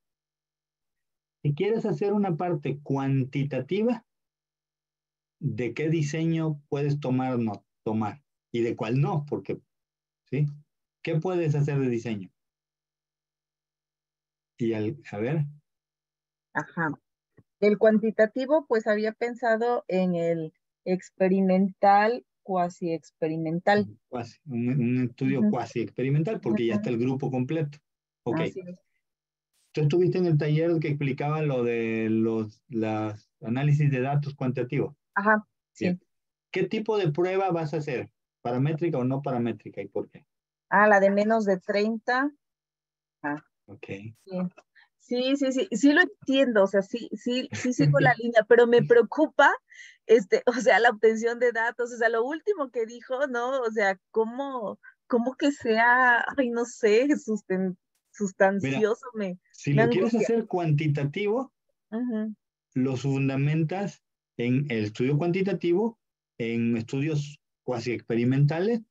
Si quieres hacer una parte cuantitativa, ¿de qué diseño puedes tomar o no tomar? Y de cuál no, porque, ¿sí? ¿Qué puedes hacer de diseño? Y a ver. Ajá. El cuantitativo, pues había pensado en el experimental, cuasi experimental. Un estudio Ujú. cuasi experimental, porque ya está el grupo completo. Ok. Así es. Tú estuviste en el taller que explicaba lo de los análisis de datos cuantitativos. Ajá, Bien. sí. ¿Qué tipo de prueba vas a hacer? ¿Paramétrica o no paramétrica? ¿Y por qué? Ah, la de menos de 30. Ah, Ok. sí. Sí lo entiendo, o sea, sí sigo la línea, pero me preocupa, o sea, la obtención de datos, o sea, lo último que dijo, ¿no? O sea, cómo que sea, ay, no sé, Mira, sustancioso, si me lo quieres angustia. hacer cuantitativo, Ujú. los fundamentas en el estudio cuantitativo, en estudios cuasi experimentales,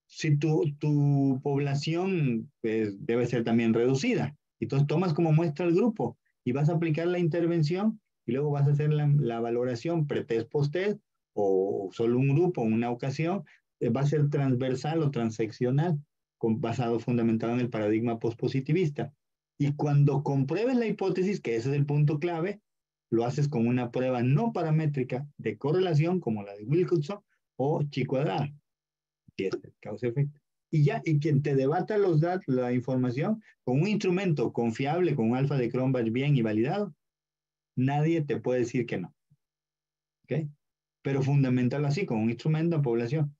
si tu población pues, debe ser también reducida. Entonces tomas como muestra el grupo y vas a aplicar la intervención y luego vas a hacer la valoración pre-test, post-test o solo un grupo, una ocasión, va a ser transversal o transeccional, basado fundamentado en el paradigma postpositivista. Y cuando compruebes la hipótesis, que ese es el punto clave, lo haces con una prueba no paramétrica de correlación como la de Wilkinson o chi cuadrada. Y es causa-efecto. Y ya, y quien te debata los datos, la información con un instrumento confiable, con un alfa de Cronbach bien y validado, nadie te puede decir que no. ¿Ok? Pero fundamental así, con un instrumento en población.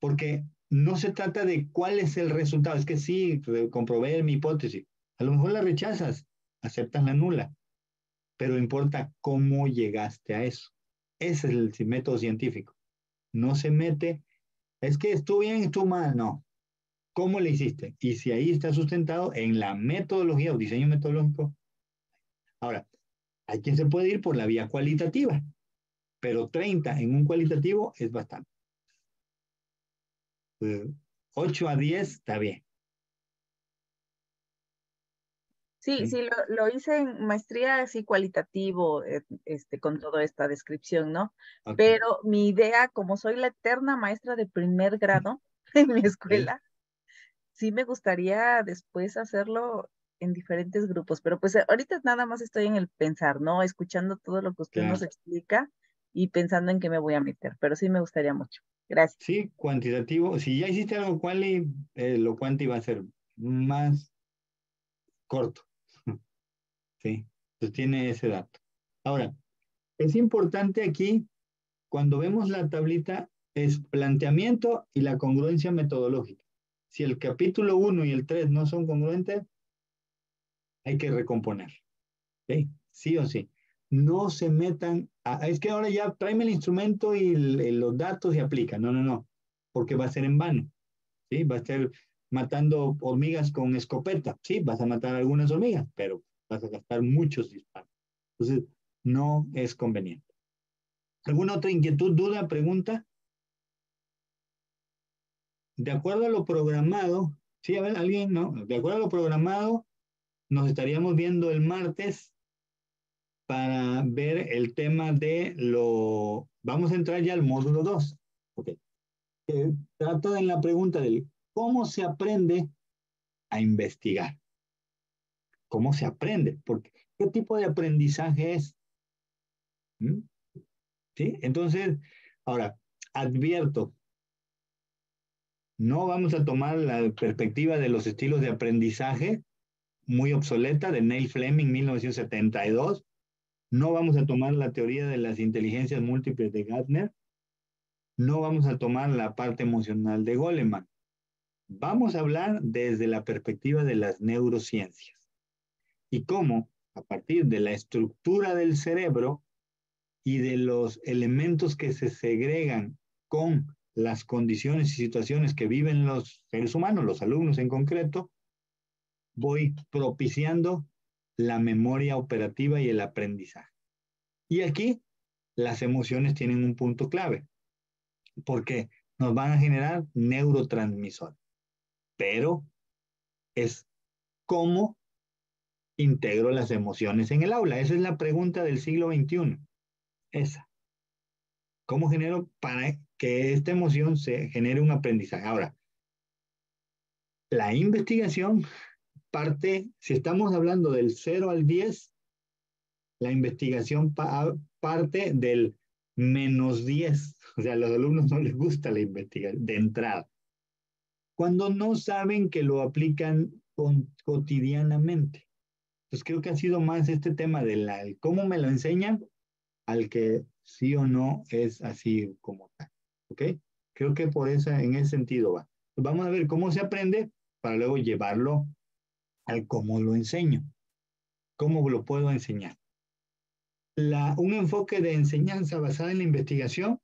Porque no se trata de cuál es el resultado, es que sí, comprobé mi hipótesis. A lo mejor la rechazas, aceptas la nula, pero importa cómo llegaste a eso. Ese es el método científico. No se mete, es que estuvo bien, estuvo mal, no. ¿Cómo le hiciste? Y si ahí está sustentado en la metodología o diseño metodológico. Ahora, hay quien se puede ir por la vía cualitativa, pero 30 en un cualitativo es bastante. 8 a 10 está bien. Sí, lo hice en maestría así cualitativo, con toda esta descripción, ¿no? Okay. Pero mi idea, como soy la eterna maestra de primer grado en mi escuela, sí me gustaría después hacerlo en diferentes grupos, pero pues ahorita nada más estoy en el pensar, ¿no? Escuchando todo lo que usted nos explica y pensando en qué me voy a meter, pero sí me gustaría mucho. Gracias. Sí, cuantitativo. Si ya hiciste algo quali, lo cuanti va a ser más corto. Sí, pues tiene ese dato. Ahora, es importante aquí, cuando vemos la tablita, es planteamiento y la congruencia metodológica. Si el capítulo 1 y el 3 no son congruentes, hay que recomponer. ¿Sí? Sí o sí. No se metan es que ahora ya tráeme el instrumento y los datos y aplica. No, porque va a ser en vano. ¿Sí? Va a estar matando hormigas con escopeta. Sí, vas a matar algunas hormigas, pero vas a gastar muchos disparos. Entonces, no es conveniente. ¿Alguna otra inquietud, duda, pregunta? De acuerdo a lo programado, sí, a ver, alguien, ¿no? De acuerdo a lo programado, nos estaríamos viendo el martes para ver el tema de lo... Vamos a entrar ya al módulo 2. Ok. Trato en la pregunta del cómo se aprende a investigar. ¿Cómo se aprende? Porque, ¿qué tipo de aprendizaje es? ¿Mm? ¿Sí? Entonces, ahora, advierto, no vamos a tomar la perspectiva de los estilos de aprendizaje muy obsoleta de Neil Fleming, 1972. No vamos a tomar la teoría de las inteligencias múltiples de Gardner. No vamos a tomar la parte emocional de Goleman. Vamos a hablar desde la perspectiva de las neurociencias y cómo, a partir de la estructura del cerebro y de los elementos que se segregan con las condiciones y situaciones que viven los seres humanos, los alumnos en concreto, voy propiciando la memoria operativa y el aprendizaje. Y aquí las emociones tienen un punto clave, porque nos van a generar neurotransmisores, pero es cómo integro las emociones en el aula. Esa es la pregunta del siglo XXI. Esa. ¿Cómo genero para que esta emoción se genere un aprendizaje? Ahora, la investigación parte, si estamos hablando del 0 al 10, la investigación parte del -10. O sea, a los alumnos no les gusta la investigación de entrada. Cuando no saben que lo aplican cotidianamente. Entonces creo que ha sido más este tema de cómo me lo enseñan al que sí o no es así como tal. ¿Ok? Creo que en ese sentido va. Vamos a ver cómo se aprende para luego llevarlo al cómo lo enseño. ¿Cómo lo puedo enseñar? Un enfoque de enseñanza basada en la investigación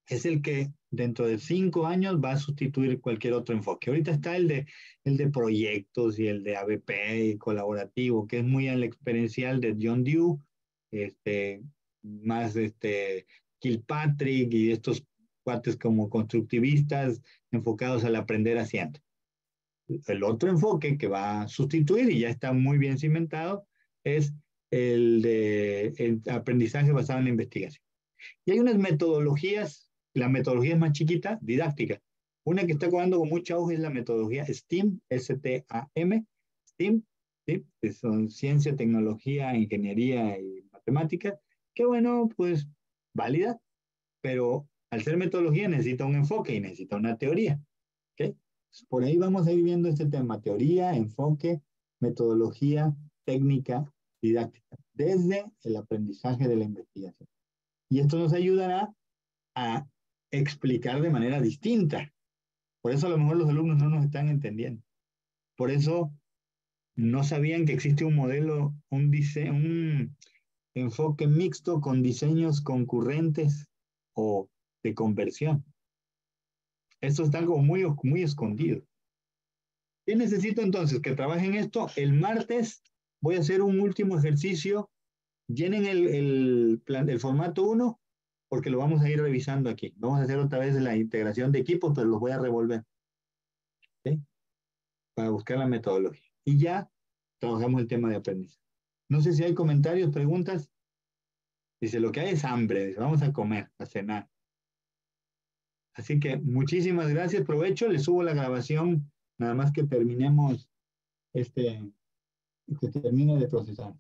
es el que dentro de 5 años va a sustituir cualquier otro enfoque. Ahorita está el de proyectos y el de ABP y colaborativo, que es muy al experiencial de John Dewey, más Kilpatrick y estos cuates como constructivistas enfocados al aprender haciendo. El otro enfoque que va a sustituir y ya está muy bien cimentado es el aprendizaje basado en la investigación. Y hay unas metodologías, la metodología es más chiquita, didáctica. Una que está cobrando con mucho auge es la metodología STEAM, S-T-A-M, STEAM, ¿sí? Que son ciencia, tecnología, ingeniería y matemáticas, que bueno, pues válida, pero al ser metodología necesita un enfoque y necesita una teoría. ¿Okay? Por ahí vamos a ir viendo este tema, teoría, enfoque, metodología, técnica, didáctica, desde el aprendizaje de la investigación. Y esto nos ayudará a explicar de manera distinta. Por eso a lo mejor los alumnos no nos están entendiendo. Por eso no sabían que existe un modelo, un enfoque mixto con diseños concurrentes o de conversión. Estos están como muy, muy escondidos. ¿Qué necesito entonces? Que trabajen esto. El martes voy a hacer un último ejercicio. Llenen el formato 1 porque lo vamos a ir revisando aquí. Vamos a hacer otra vez la integración de equipos, pero los voy a revolver. ¿Sí? Para buscar la metodología. Y ya trabajamos el tema de aprendizaje. No sé si hay comentarios, preguntas. Dice, lo que hay es hambre. Dice, vamos a comer, a cenar. Así que muchísimas gracias. Provecho. Les subo la grabación nada más que terminemos que termine de procesar.